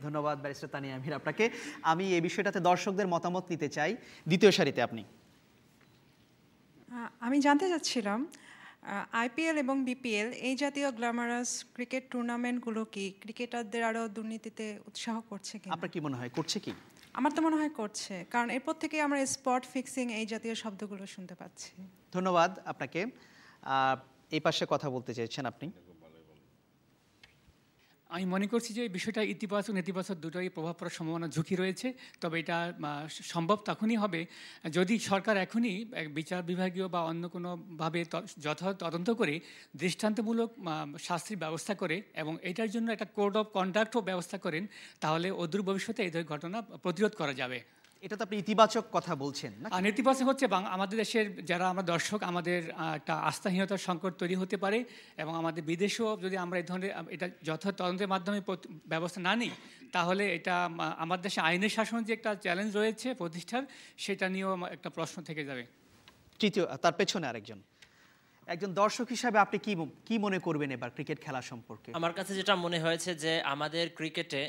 ধন্যবাদ ব্যারিস্টার তানিয়া আমির আপনাকে। আমি এই বিষয়টাতে দর্শকদের মতামত নিতে চাই। দ্বিতীয় সারিতে আপনি। আমি জানতে চাচ্ছিলাম আইপিএল এবং বিপিএল এই জাতীয় গ্ল্যামারাস ক্রিকেট টুর্নামেন্টগুলো কি ক্রিকেটারদের আরও দুর্নীতিতে উৎসাহ করছে কি? আপনার কি মনে হয় করছে কি? আমার তো মনে হয় করছে, কারণ এরপর থেকে আমরা স্পট ফিক্সিং এই জাতীয় শব্দগুলো শুনতে পাচ্ছি। ধন্যবাদ আপনাকে। এই পাশে কথা বলতে চাইছেন আপনি? আমি মনে করছি যে এই বিষয়টা ইতিবাচক নেতিবাচক দুটোই প্রভাব পড়ার সম্ভাবনা ঝুঁকি রয়েছে। তবে এটা সম্ভব তখনই হবে যদি সরকার এখনই বিচার বিভাগীয় বা অন্য কোনোভাবে যথাযথ তদন্ত করে দৃষ্টান্তমূলক শাস্তির ব্যবস্থা করে এবং এটার জন্য একটা কোড অফ কন্ডাক্টও ব্যবস্থা করেন, তাহলে অদূর ভবিষ্যতে এই ধরনের ঘটনা প্রতিরোধ করা যাবে। এটা তো আপনি ইতিবাচক কথা বলছেন না? আর নেতিবাচক হচ্ছে আমাদের দেশের যারা আমরা দর্শক, আমাদের একটা আস্থাহীনতার সংকট তৈরি হতে পারে এবং আমাদের বিদেশেও যদি আমরা এই ধরনের এটা যথাযথ তদন্তের মাধ্যমে ব্যবস্থা না নিই, তাহলে এটা আমাদের দেশে আইনের শাসন যে একটা চ্যালেঞ্জ রয়েছে প্রতিষ্ঠার, সেটা নিয়েও একটা প্রশ্ন থেকে যাবে। তৃতীয়, তার পেছনে একজন দর্শক হিসাবে আপনি কি মনে করবেন এবার ক্রিকেট খেলা সম্পর্কে? আমার কাছে যেটা মনে হয়েছে যে আমাদের ক্রিকেটে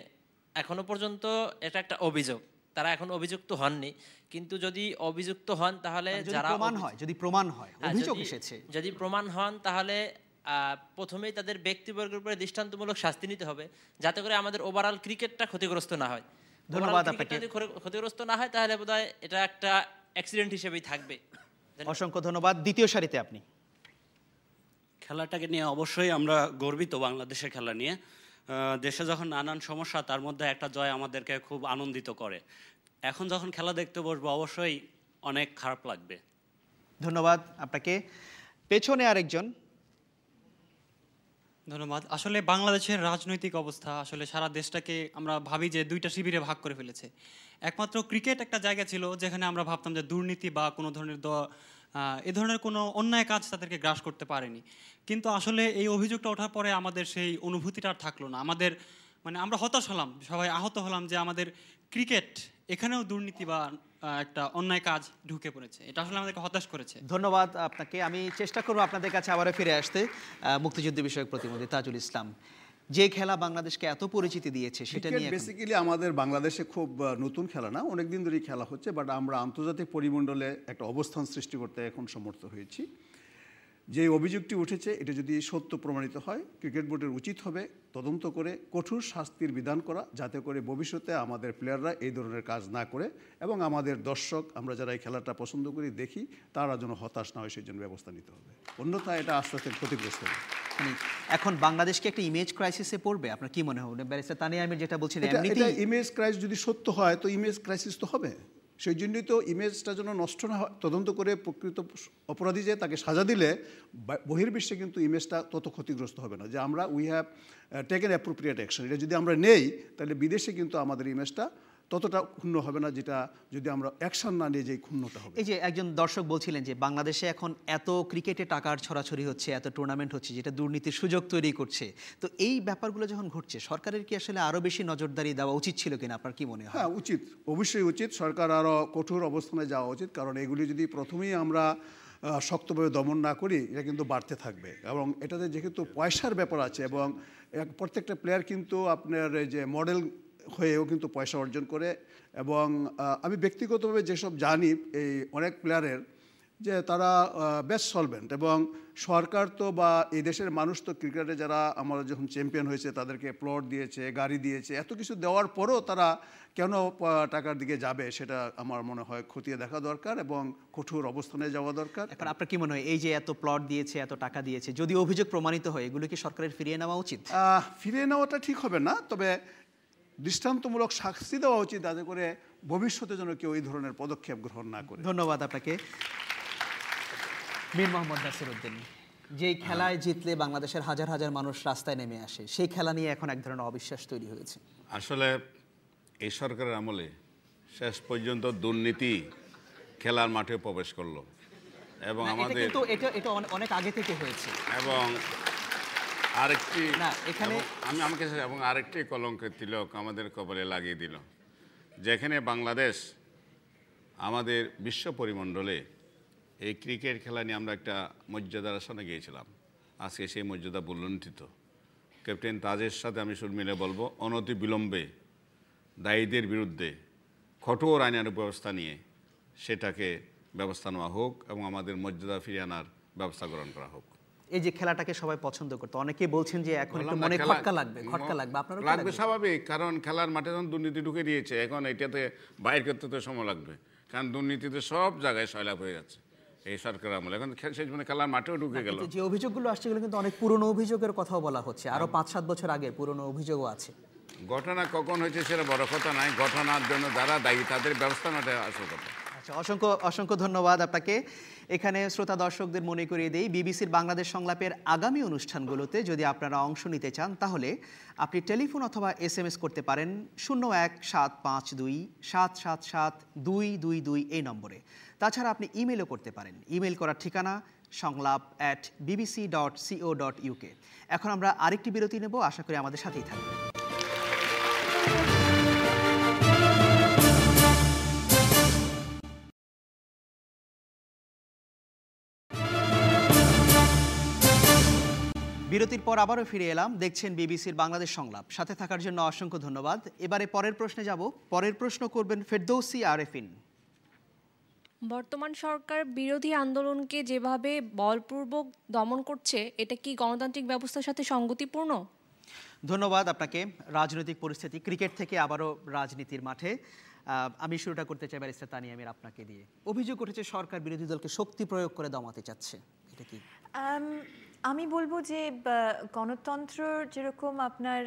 এখনো পর্যন্ত এটা একটা অভিযোগ, তারা এখন অভিযুক্ত হননি, কিন্তু যদি অভিযুক্ত হন তাহলে যারা যদি প্রমাণ হয় অভিযোগ এসেছে, যদি প্রমাণ হন তাহলে প্রথমেই তাদের ব্যক্তিবর্গের উপরে দৃষ্টান্তমূলক শাস্তি নিতে হবে, যাতে করে আমাদের ওভারঅল ক্রিকেটটা ক্ষতিগ্রস্ত না হয়। ধন্যবাদ আপনাকে। যদি ক্ষতিগ্রস্ত না হয় তাহলে বোধহয় এটা একটা অ্যাক্সিডেন্ট হিসেবেই থাকবে। অসংখ্য ধন্যবাদ। দ্বিতীয় সারিতে আপনি। খেলাটাকে নিয়ে অবশ্যই আমরা গর্বিত, বাংলাদেশের খেলা নিয়ে। দেশে যখন নানান সমস্যা, তার মধ্যে একটা জয় আমাদেরকে খুব আনন্দিত করে। এখন যখন খেলা দেখতে বসবো অবশ্যই অনেক খারাপ লাগবে। ধন্যবাদ আপনাকে। পেছনে আরেকজন। ধন্যবাদ। আসলে বাংলাদেশের রাজনৈতিক অবস্থা আসলে সারা দেশটাকে আমরা ভাবি যে দুইটা শিবিরে ভাগ করে ফেলেছে। একমাত্র ক্রিকেট একটা জায়গা ছিল যেখানে আমরা ভাবতাম যে দুর্নীতি বা কোনো ধরনের এ ধরনের কোনো অন্যায় কাজ তাদেরকে গ্রাস করতে পারেনি, কিন্তু আসলে এই অভিযোগটা ওঠার পরে আমাদের সেই অনুভূতিটা আর থাকলো না। আমাদের আমরা হতাশ হলাম, সবাই আহত হলাম যে আমাদের ক্রিকেট এখানেও দুর্নীতি বা একটা অন্যায় কাজ ঢুকে পড়েছে। এটা আসলে আমাদেরকে হতাশ করেছে। ধন্যবাদ আপনাকে। আমি চেষ্টা করবো আপনাদের কাছে আবারও ফিরে আসতে। মুক্তিযুদ্ধ বিষয়ক প্রতিনিধি তাজুল ইসলাম, যে খেলা বাংলাদেশকে এত পরিচিতি দিয়েছে সেটা নিয়ে বেসিক্যালি আমাদের বাংলাদেশে খুব নতুন খেলা না, অনেকদিন ধরেই খেলা হচ্ছে, বাট আমরা আন্তর্জাতিক পরিমণ্ডলে একটা অবস্থান সৃষ্টি করতে এখন সমর্থ হয়েছি। যে অভিযোগটি উঠেছে এটা যদি সত্য প্রমাণিত হয়, ক্রিকেট বোর্ডের উচিত হবে তদন্ত করে কঠোর শাস্তির বিধান করা, যাতে করে ভবিষ্যতে আমাদের প্লেয়াররা এই ধরনের কাজ না করে এবং আমাদের দর্শক, আমরা যারা এই খেলাটা পছন্দ করি দেখি, তারা যেন হতাশ না হয় সেই জন্য ব্যবস্থা নিতে হবে। অন্যথায় এটা আস্তে আস্তে ক্ষতিগ্রস্ত হবে। মানে এখন বাংলাদেশকে একটা ইমেজ ক্রাইসিসে পড়বে, আপনার কি মনে হয়? ব্যারিস্টার তানিয়া আমির যেটা বলছেন, এটা ইমেজ ক্রাইসিস যদি সত্য হয় তো ইমেজ ক্রাইসিস তো হবে। সেই জন্যই তো ইমেজটা যেন নষ্ট না হয়, তদন্ত করে প্রকৃত অপরাধী যে তাকে সাজা দিলে বহির্বিশ্বে কিন্তু ইমেজটা তত ক্ষতিগ্রস্ত হবে না, যে আমরা we have taken appropriate action. এটা যদি আমরা নেই তাহলে বিদেশে কিন্তু আমাদের ইমেজটা ততটা ক্ষুণ্ণ হবে না, যেটা যদি আমরা অ্যাকশন না নিয়ে যে ক্ষুণ্ণতা হবে। এই যে একজন দর্শক বলছিলেন যে বাংলাদেশে এখন এত ক্রিকেটে টাকার ছড়াছড়ি হচ্ছে, এত টুর্নামেন্ট হচ্ছে, যেটা দুর্নীতির সুযোগ তৈরি করছে, তো এই ব্যাপারগুলো যখন ঘটছে সরকারের কি আসলে আরও বেশি নজরদারি দেওয়া উচিত ছিল কিনা, আপনার কি মনে হয়? হ্যাঁ, উচিত, অবশ্যই উচিত। সরকার আরও কঠোর অবস্থানে যাওয়া উচিত, কারণ এগুলি যদি প্রথমেই আমরা শক্তভাবে দমন না করি এটা কিন্তু বাড়তে থাকবে। এবং এটাতে যেহেতু পয়সার ব্যাপার আছে এবং প্রত্যেকটা প্লেয়ার কিন্তু আপনার যে মডেল হয়েও কিন্তু পয়সা অর্জন করে। এবং আমি ব্যক্তিগতভাবে যেসব জানি এই অনেক প্লেয়ারের, যে তারা বেস্ট সলভেন্ট, এবং সরকার তো বা এই দেশের মানুষ তো ক্রিকেটে যারা আমরা যখন চ্যাম্পিয়ন হয়েছে তাদেরকে প্লট দিয়েছে, গাড়ি দিয়েছে, এত কিছু দেওয়ার পরও তারা কেন টাকার দিকে যাবে সেটা আমার মনে হয় খতিয়ে দেখা দরকার এবং কঠোর অবস্থানে যাওয়া দরকার। এখন আপনার কি মনে হয় এই যে এত প্লট দিয়েছে, এত টাকা দিয়েছে, যদি অভিযোগ প্রমাণিত হয় এগুলো কি সরকারের ফিরিয়ে নেওয়া উচিত? ফিরিয়ে নেওয়াটা ঠিক হবে না, তবে দৃষ্টান্তমূলক শাস্তি দেওয়া উচিত, যাতে করে ভবিষ্যতে যেন কেউ এই ধরনের পদক্ষেপ গ্রহণ না করে। ধন্যবাদ আপনাকে। মীর মোহাম্মদ নাসিরউদ্দিন, যেই খেলায় জিতলে বাংলাদেশের হাজার হাজার মানুষ রাস্তায় নেমে আসে, সেই খেলা নিয়ে এখন এক ধরনের অবিশ্বাস তৈরি হয়েছে। আসলে এই সরকারের আমলে শেষ পর্যন্ত দুর্নীতি খেলার মাঠে প্রবেশ করলো, এবং আমাদের এটা অনেক আগে থেকে হয়েছে। এবং আরেকটি এবং আরেকটি কলঙ্কের তিলক আমাদের কপালে লাগিয়ে দিল, যেখানে বাংলাদেশ আমাদের বিশ্ব পরিমণ্ডলে এই ক্রিকেট খেলা নিয়ে আমরা একটা মর্যাদার আসনে গিয়েছিলাম, আজকে সেই মর্যাদা বুলুণ্ঠিত। ক্যাপ্টেন তাজের সাথে আমি সুর মিলে বলবো, অনতি বিলম্বে দায়ীদের বিরুদ্ধে কঠোর আইনের ব্যবস্থা নিয়ে সেটাকে ব্যবস্থা নেওয়া হোক এবং আমাদের মর্যাদা ফিরিয়ে আনার ব্যবস্থা গ্রহণ করা হোক। এই যে খেলাটাকে সবাই পছন্দ করতো, অনেকেই বলছেন যে এখন একটু মনে খটকা লাগবে, আপনারও লাগবে, স্বাভাবিক, কারণ খেলার মাঠে যখন দুর্নীতি ঢুকে দিয়েছে, এখন এটাতে বাইর করতে তো সময় লাগবে, কারণ দুর্নীতিতে সব জায়গায় সয়লাভ হয়ে যাচ্ছে এই সরকার আমলে। এখন সেই জন্য খেলার মাঠেও ঢুকে গেল। যে অভিযোগগুলো আসছে এগুলো কিন্তু অনেক পুরনো অভিযোগের কথাও বলা হচ্ছে, আরো 5-7 বছর আগে পুরনো অভিযোগও আছে। ঘটনা কখন হয়েছে সেটা বড় কথা নাই, ঘটনার জন্য যারা দায়ী তাদের ব্যবস্থা নেওয়াটা আসল কথা। আচ্ছা, অসংখ্য ধন্যবাদ আপনাকে। এখানে শ্রোতা দর্শকদের মনে করিয়ে দেই, বিবিসির বাংলাদেশ সংলাপের আগামী অনুষ্ঠানগুলোতে যদি আপনারা অংশ নিতে চান তাহলে আপনি টেলিফোন অথবা SMS করতে পারেন 01-752-777-222 এই নম্বরে। তাছাড়া আপনি ইমেলও করতে পারেন। ইমেল করার ঠিকানা সংলাপ@bbc.co.uk। এখন আমরা আরেকটি বিরতি নেব, আশা করি আমাদের সাথেই থাকবেন। বিরতির পর আবারও ফিরে এলাম, দেখছেন বিবিসির বাংলাদেশ সংলাপ। সাথে থাকার জন্য অসংখ্য ধন্যবাদ। এবারে পরের প্রশ্নে যাব। পরের প্রশ্ন করবেন ফেরদৌসী আরেফিন। বর্তমান সরকার বিরোধী আন্দোলনকে যেভাবে বলপূর্বক দমন করছে, এটা কি গণতান্ত্রিক ব্যবস্থার সাথে সঙ্গতিপূর্ণ? ধন্যবাদ আপনাকে। রাজনৈতিক পরিস্থিতি, ক্রিকেট থেকে আবারও রাজনীতির মাঠে। আমি শুরুটা করতে চাই ব্যারিস্টার তানিয়া আমির আপনাকে দিয়ে। অভিযোগ উঠেছে সরকার বিরোধী দলকে শক্তি প্রয়োগ করে দমাতে চাচ্ছে, এটা কি? আমি বলবো যে গণতন্ত্র যেরকম আপনার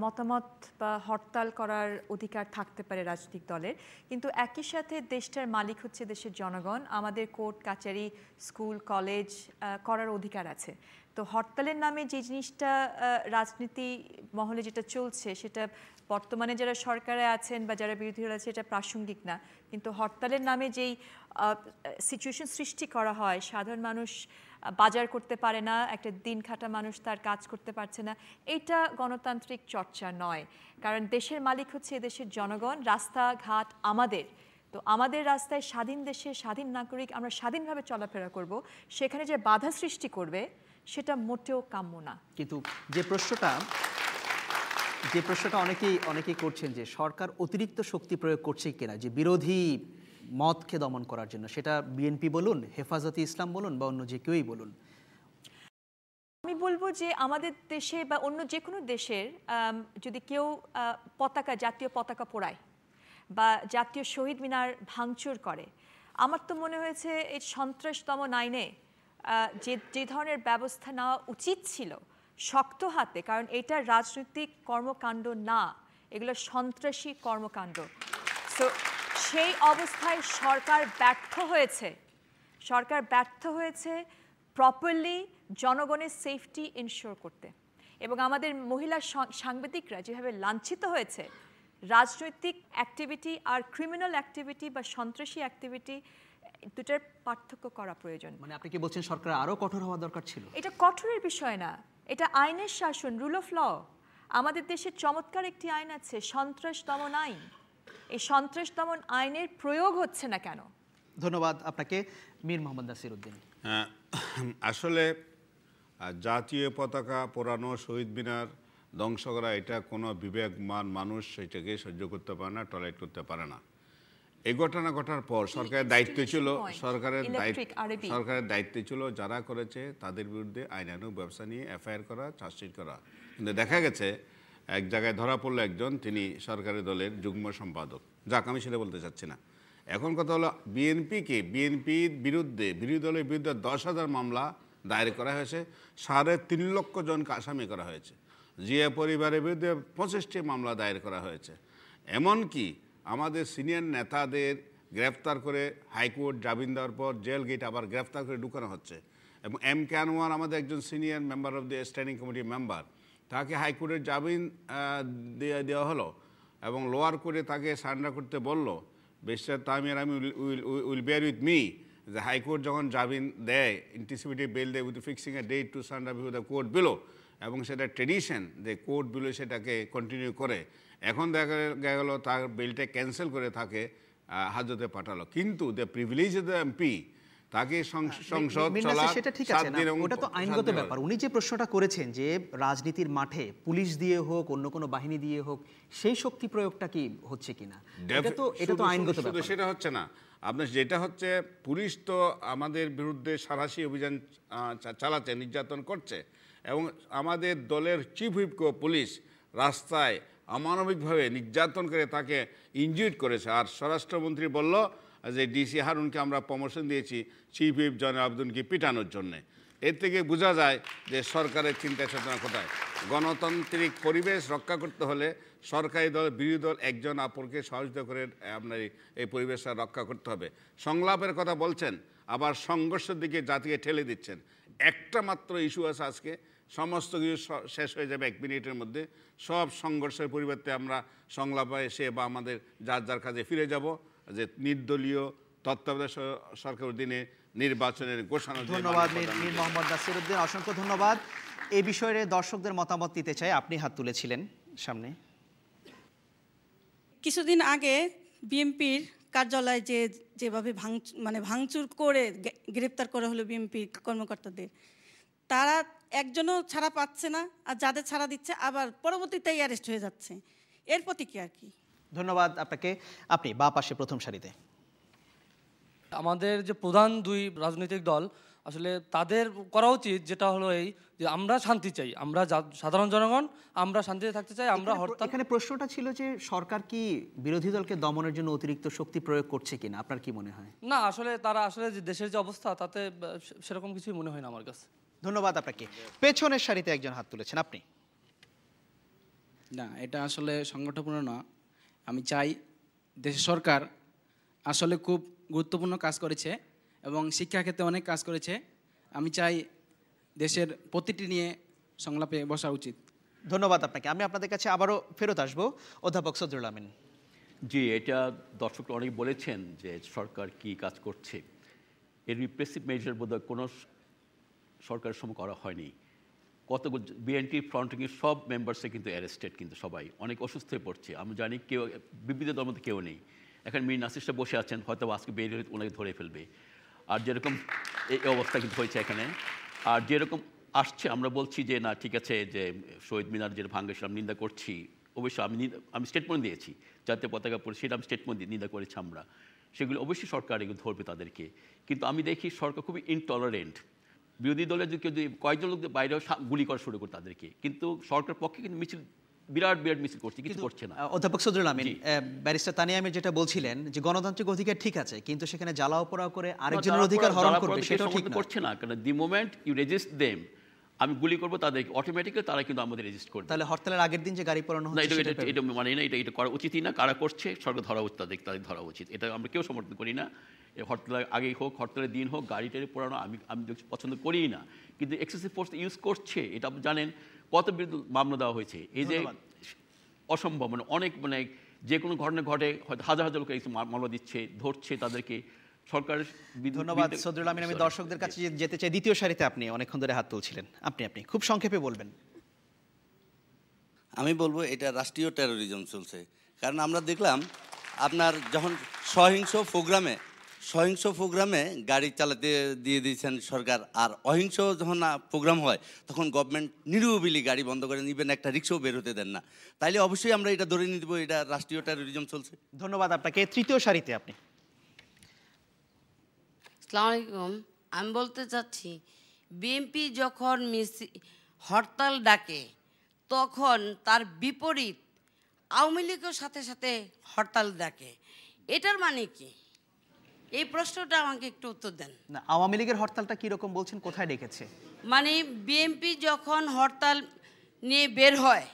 মতামত বা হরতাল করার অধিকার থাকতে পারে রাজনৈতিক দলের, কিন্তু একই সাথে দেশটার মালিক হচ্ছে দেশের জনগণ। আমাদের কোর্ট কাচারি, স্কুল, কলেজ করার অধিকার আছে। তো হরতালের নামে যে জিনিসটা রাজনীতি মহলে যেটা চলছে, সেটা বর্তমানে যারা সরকারে আছেন বা যারা বিরোধী দল আছে এটা প্রাসঙ্গিক না, কিন্তু হরতালের নামে যেই সিচুয়েশন সৃষ্টি করা হয়, সাধারণ মানুষ বাজার করতে পারে না, একটা দিন খাটা মানুষ তার কাজ করতে পারছে না, এটা গণতান্ত্রিক চর্চা নয়। কারণ দেশের মালিক হচ্ছে এদেশের জনগণ, রাস্তাঘাট আমাদের। তো আমাদের রাস্তায় স্বাধীন দেশে স্বাধীন নাগরিক আমরা স্বাধীনভাবে চলাফেরা করব, সেখানে যে বাধা সৃষ্টি করবে সেটা মোটেও কাম্য না। কিন্তু যে প্রশ্নটা অনেকেই করছেন যে সরকার অতিরিক্ত শক্তি প্রয়োগ করছে কিনা, যে বিরোধী মতকে দমন করার জন্য, সেটা বিএনপি বলুন, হেফাজতে ইসলাম বলুন বা অন্য যে কেউই বলুন। আমি বলবো যে আমাদের দেশে বা অন্য যে কোনো দেশের যদি কেউ জাতীয় পতাকা পোড়ায় বা জাতীয় শহীদ মিনার ভাঙচুর করে, আমার তো মনে হয়েছে এই সন্ত্রাস দমন আইনে যে ধরনের ব্যবস্থা নেওয়া উচিত ছিল শক্ত হাতে, কারণ এটা রাজনৈতিক কর্মকাণ্ড না, এগুলো সন্ত্রাসী কর্মকাণ্ড। সো সেই অবস্থায় সরকার ব্যর্থ হয়েছে প্রপারলি জনগণের সেফটি ইনশিওর করতে। এবং আমাদের মহিলা সাংবাদিকরা যেভাবে লাঞ্ছিত হয়েছে, রাজনৈতিক অ্যাক্টিভিটি আর ক্রিমিনাল অ্যাক্টিভিটি বা সন্ত্রাসী অ্যাক্টিভিটি দুটার পার্থক্য করা প্রয়োজন। মানে আপনি কি বলছেন সরকার আরও কঠোর হওয়া দরকার ছিল? এটা কঠোরের বিষয় না, এটা আইনের শাসন, রুল অফ ল। আমাদের দেশে চমৎকার একটি আইন আছে, সন্ত্রাস দমন আইন। এই সন্ত্রাস দমন আইনের প্রয়োগ হচ্ছে না কেন? ধন্যবাদ আপনাকে। মীর মোহাম্মদ নাসির উদ্দিন। আসলে জাতীয় পতাকা পোড়ানো, শহীদ মিনার ধ্বংস করা, এটা কোনো বিবেকমান মানুষ সেটাকে সহ্য করতে পারে না, টলারেট করতে পারে না। এই ঘটনা ঘটার পর সরকারের দায়িত্ব ছিল যারা করেছে তাদের বিরুদ্ধে আইনানুগ ব্যবস্থা নিয়ে এফআইআর করা, চার্জশিট করা। কিন্তু দেখা গেছে এক জায়গায় ধরা পড়লো একজন, তিনি সরকারি দলের যুগ্ম সম্পাদক। যাক, আমি সেটা বলতে চাচ্ছি না। এখন কথা হলো বিএনপির বিরুদ্ধে, বিরোধী দলের বিরুদ্ধে 10,000 মামলা দায়ের করা হয়েছে, 3.5 লক্ষ জনকে আসামি করা হয়েছে। জিয়া পরিবারের বিরুদ্ধে 25টি মামলা দায়ের করা হয়েছে। এমনকি আমাদের সিনিয়র নেতাদের গ্রেফতার করে হাইকোর্ট জামিন দেওয়ার পর জেল গেট আবার গ্রেফতার করে ঢুকানো হচ্ছে। এবং M.K. আনোয়ার আমাদের একজন senior member of the standing committee member, তাকে হাইকোর্টের জামিন দেওয়া হলো এবং লোয়ার কোর্টে তাকে সারেন্ডার করতে বললো। বেশার তামির আমি উইল বেয়ার উইথ মি, যে হাইকোর্ট যখন জামিন দেয়, এন্টিসিপেটিভ বেল দেয় with fixing a date to surrender before the court below, এবং সেটা ট্রেডিশন যে কোর্ট বিলো সেটাকে কন্টিনিউ করে। এখন দেখা গেল তার বেলটা ক্যান্সেল করে তাকে হাজতে পাঠালো। কিন্তু the privilege of the MP, তাকে সংসদ চলা, সেটা ঠিক আছে না, ওটা তো আইনগত ব্যাপার। উনি যে প্রশ্নটা করেছেন যে রাজনীতির মাঠে পুলিশ দিয়ে হোক, অন্য কোনো বাহিনী দিয়ে হোক, সেই শক্তি প্রয়োগটা কি হচ্ছে কিনা, এটা তো আইনগত ব্যাপার। সেটা হচ্ছে না আপনার, যেটা হচ্ছে পুলিশ তো আমাদের বিরুদ্ধে সাঁড়াশি অভিযান চালাচ্ছে, নির্যাতন করছে, এবং আমাদের দলের চিফ হুইপকেও পুলিশ রাস্তায় অমানবিকভাবে নির্যাতন করে তাকে ইনজিউর্ড করেছে। আর স্বরাষ্ট্রমন্ত্রী বলল যে ডিসি হারুনকে আমরা প্রমোশন দিয়েছি চিফ হুইপ জয়নাল আবেদিনকে পিটানোর জন্যে। এর থেকে বোঝা যায় যে সরকারের চিন্তা চেতনা কোথায়। গণতান্ত্রিক পরিবেশ রক্ষা করতে হলে সরকারি দল, বিরোধী দল একজন অপরকে সহযোগিতা করে আপনার এই পরিবেশটা রক্ষা করতে হবে। সংলাপের কথা বলছেন, আবার সংঘর্ষের দিকে জাতিকে ঠেলে দিচ্ছেন। একটা মাত্র ইস্যু আছে আজকে, সমস্ত কিছু শেষ হয়ে যাবে 1 মিনিটের মধ্যে। সব সংঘর্ষের পরিবর্তে আমরা সংলাপে এসে বা আমাদের যার যার কাজে ফিরে যাব, যে নির্দলীয় তত্ত্বাবধায়ক সরকার অধীনে নির্বাচনের ঘোষণা। ধন্যবাদ মীর মোহাম্মদ নাসির উদ্দিন, অসংখ্য ধন্যবাদ। এই বিষয়ে দর্শকদের মতামত নিতে চাই। আপনি হাত তুলেছিলেন সামনে। কিছুদিন আগে বিএনপির কার্যালয় যেভাবে ভাঙচুর করে গ্রেপ্তার করা হলো বিএনপি কর্মকর্তাদের, তারা একজনও ছাড়া পাচ্ছে না, আর যাদের ছাড়া দিচ্ছে আবার পরবর্তীতেই অ্যারেস্ট হয়ে যাচ্ছে। এর প্রতিক্রিয়া কি? ধন্যবাদ আপনাকে। আপনি বা পাশে প্রথম সারিতে। আমাদের যে প্রধান 2 রাজনৈতিক দল, আসলে তাদের করা উচিত যেটা হলো এই যে আমরা শান্তি চাই, আমরা সাধারণ জনগণ আমরা শান্তিতে থাকতে চাই। আমরা এখানে প্রশ্নটা ছিল যে সরকার কি বিরোধী দলকে দমনের জন্য অতিরিক্ত শক্তি প্রয়োগ করছে কিনা, আপনার কি মনে হয়? না, আসলে তারা আসলে যে দেশের যে অবস্থা তাতে সেরকম কিছুই মনে হয় না আমার কাছে। ধন্যবাদ আপনাকে। পেছনের সারিতে একজন হাত তুলেছেন, আপনি। না, এটা আসলে সংগঠনপূর্ণ না। আমি চাই দেশের সরকার আসলে খুব গুরুত্বপূর্ণ কাজ করেছে এবং শিক্ষাক্ষেত্রে অনেক কাজ করেছে। আমি চাই দেশের প্রতিটি নিয়ে সংলাপে বসা উচিত। ধন্যবাদ আপনাকে। আমি আপনাদের কাছে আবারও ফেরত আসবো, অধ্যাপক সদরুল আমিন। জি, এটা দর্শকরা অনেক বলেছেন যে সরকার কি কাজ করছে। এর রিপ্রেসিভ মেজার বোধহয় কোনো সরকারের সময় করা হয়নি। কত বিএনপি ফ্রন্টিংয়ের সব মেম্বার্সে কিন্তু অ্যারেস্টেড, কিন্তু সবাই অনেক অসুস্থ হয়ে পড়ছে। আমি জানি কেউ বিবৃতি দলের মধ্যে কেউ নেই। এখন মীর নাসির সাহেব বসে আছেন, হয়তো আজকে বেরিয়ে ওনাকে ধরে ফেলবে। আর যেরকম এই অবস্থা কিন্তু হয়েছে এখানে, আর যেরকম আসছে আমরা বলছি যে না ঠিক আছে, যে শহীদ মিনার যেটা ভাঙ্গেছিলাম নিন্দা করছি। অবশ্যই আমি স্টেটমেন্ট দিয়েছি, জাতীয় পতাকা পরে সেটা আমি স্টেটমেন্ট নিন্দা করেছি আমরা। সেগুলো অবশ্যই সরকার এগুলো ধরবে তাদেরকে। কিন্তু আমি দেখি সরকার খুবই ইনটলারেন্ট। বিরোধী দলের যদি কয়েকজন লোক বাইরেও গুলি করা শুরু করে তাদেরকে, কিন্তু সরকার পক্ষে কিন্তু মিছিল বিরাট মিছিল করছে, কিছু করছে না। অধ্যাপক সদরুল আমিন, ব্যারিস্টার তানিয়া আমির যেটা বলছিলেন যে গণতান্ত্রিক অধিকার ঠিক আছে, কিন্তু সেখানে জ্বালাও পোড়াও করে আরেকজনের অধিকার হরণ করবে, সেটাও ঠিক করছে না। কারণ the moment you resist them, আমি গুলি করবো তাদেরকে, অটোমেটিক্যালি তারা কিন্তু আমাদের রেজিস্ট করবে। তাহলে হরতালের আগের দিন যে গাড়ি পোড়ানো না, হচ্ছে এটা মানে না, এটা করা উচিতই না। কারা করছে সরকার ধরা উচিত, তাদের ধরা উচিত। এটা আমরা কেউ সমর্থন করি না। হরতালের আগেই হোক, হরতালের দিন হোক, গাড়ি টাড়ি পোড়ানো আমি পছন্দ করিই না। কিন্তু এক্সেসিভ ফোর্স ইউজ করছে, এটা আপনি জানেন কত বিরুদ্ধে মামলা দেওয়া হয়েছে। এই যে অসম্ভব, মানে অনেক, মানে যে কোনো ঘটনা ঘটে হয়তো হাজার হাজার লোক মামলা দিচ্ছে, ধরছে তাদেরকে সরকারের। ধন্যবাদ সদরুল আমিন। আমি দর্শকদের কাছে যেতে চাই, দ্বিতীয় সারিতে আপনি অনেকক্ষণ ধরে হাত তুলছিলেন, আপনি খুব সংক্ষেপে বলবেন। আমি বলবো এটা রাষ্ট্রীয় টেরোরিজম চলছে। কারণ আমরা দেখলাম আপনার যখন সহিংস প্রোগ্রামে গাড়ি চালাতে দিয়ে দিয়েছেন সরকার, আর অহিংস যখন প্রোগ্রাম হয় তখন গভর্নমেন্ট নিরুবিলি গাড়ি বন্ধ করে নিবেন, একটা রিক্সাও বের হতে দেন না। তাইলে অবশ্যই আমরা এটা ধরে নিব এটা রাষ্ট্রীয় টেরোরিজম চলছে। ধন্যবাদ আপনাকে। তৃতীয় সারিতে আপনি। আসসালামু আলাইকুম। আমি বলতে চাচ্ছি বিএনপি যখন হরতাল ডাকে তখন তার বিপরীত আওয়ামী লীগের সাথে সাথে হরতাল ডাকে, এটার মানে কি? এই প্রশ্নটা আমাকে একটু উত্তর দেন। না, আওয়ামী লীগের হরতালটা কিরকম বলছেন, কোথায় ডেকেছে? মানে বিএনপি যখন হরতাল নিয়ে বের হয়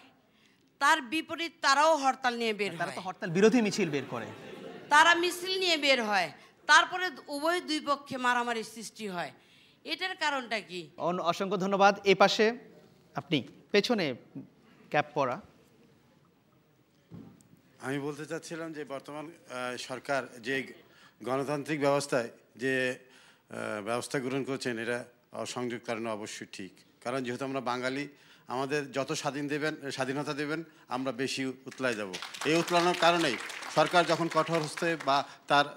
তার বিপরীত তারাও হরতাল নিয়ে বের হয়। তারা তো হরতাল বিরোধী মিছিল বের করে, তারা মিছিল নিয়ে বের হয়, তারপরে উভয় দুই পক্ষে মারামারি সৃষ্টি হয়, এটার কারণটা কি? অসংখ্য ধন্যবাদ। এ পাশে আপনি, পেছনে ক্যাপ পরা। আমি বলতে চাচ্ছিলাম যে বর্তমান সরকার যে গণতান্ত্রিক ব্যবস্থায় যে ব্যবস্থা গ্রহণ করছেন এটা অসংযোগকারণে অবশ্যই ঠিক। কারণ যেহেতু আমরা বাঙালি, আমাদের যত স্বাধীনতা দেবেন আমরা বেশি উতলায় যাব। এই উতলানোর কারণেই সরকার যখন কঠোর হস্তে বা তার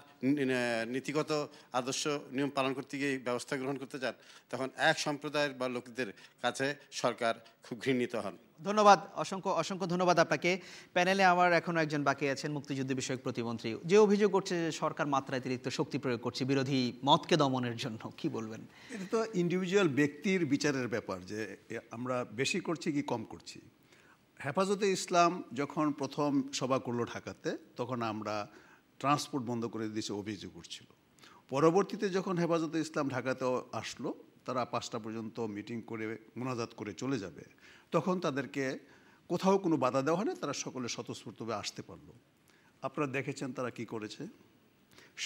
নীতিগত আদর্শ নিয়ম পালন করতে গিয়ে ব্যবস্থা গ্রহণ করতে চান, তখন এক সম্প্রদায়ের বা লোকদের কাছে সরকার খুব ঘৃণিত হন। ধন্যবাদ, অসংখ্য ধন্যবাদ আপনাকে। প্যানেলে আমার এখনো একজন বাকি আছেন, মুক্তিযুদ্ধ বিষয়ক প্রতিমন্ত্রী, যে অভিযোগ করছে যে সরকার মাত্রাতিরিক্ত শক্তি প্রয়োগ করছে বিরোধী মতকে দমনের জন্য, কি বলবেন? এটা তো ইন্ডিভিজুয়াল ব্যক্তির বিচারের ব্যাপার যে আমরা বেশি করছি কি কম করছি। হেফাজতে ইসলাম যখন প্রথম সভা করলো ঢাকাতে, তখন আমরা ট্রান্সপোর্ট বন্ধ করে দিয়েছে অভিযোগ করছিল। পরবর্তীতে যখন হেফাজতে ইসলাম ঢাকাতে আসলো, তারা 5টা পর্যন্ত মিটিং করে মোনাজাত করে চলে যাবে, তখন তাদেরকে কোথাও কোনো বাধা দেওয়া হয় না, তারা সকলে স্বতঃস্ফূর্তভাবে আসতে পারলো। আপনারা দেখেছেন তারা কি করেছে।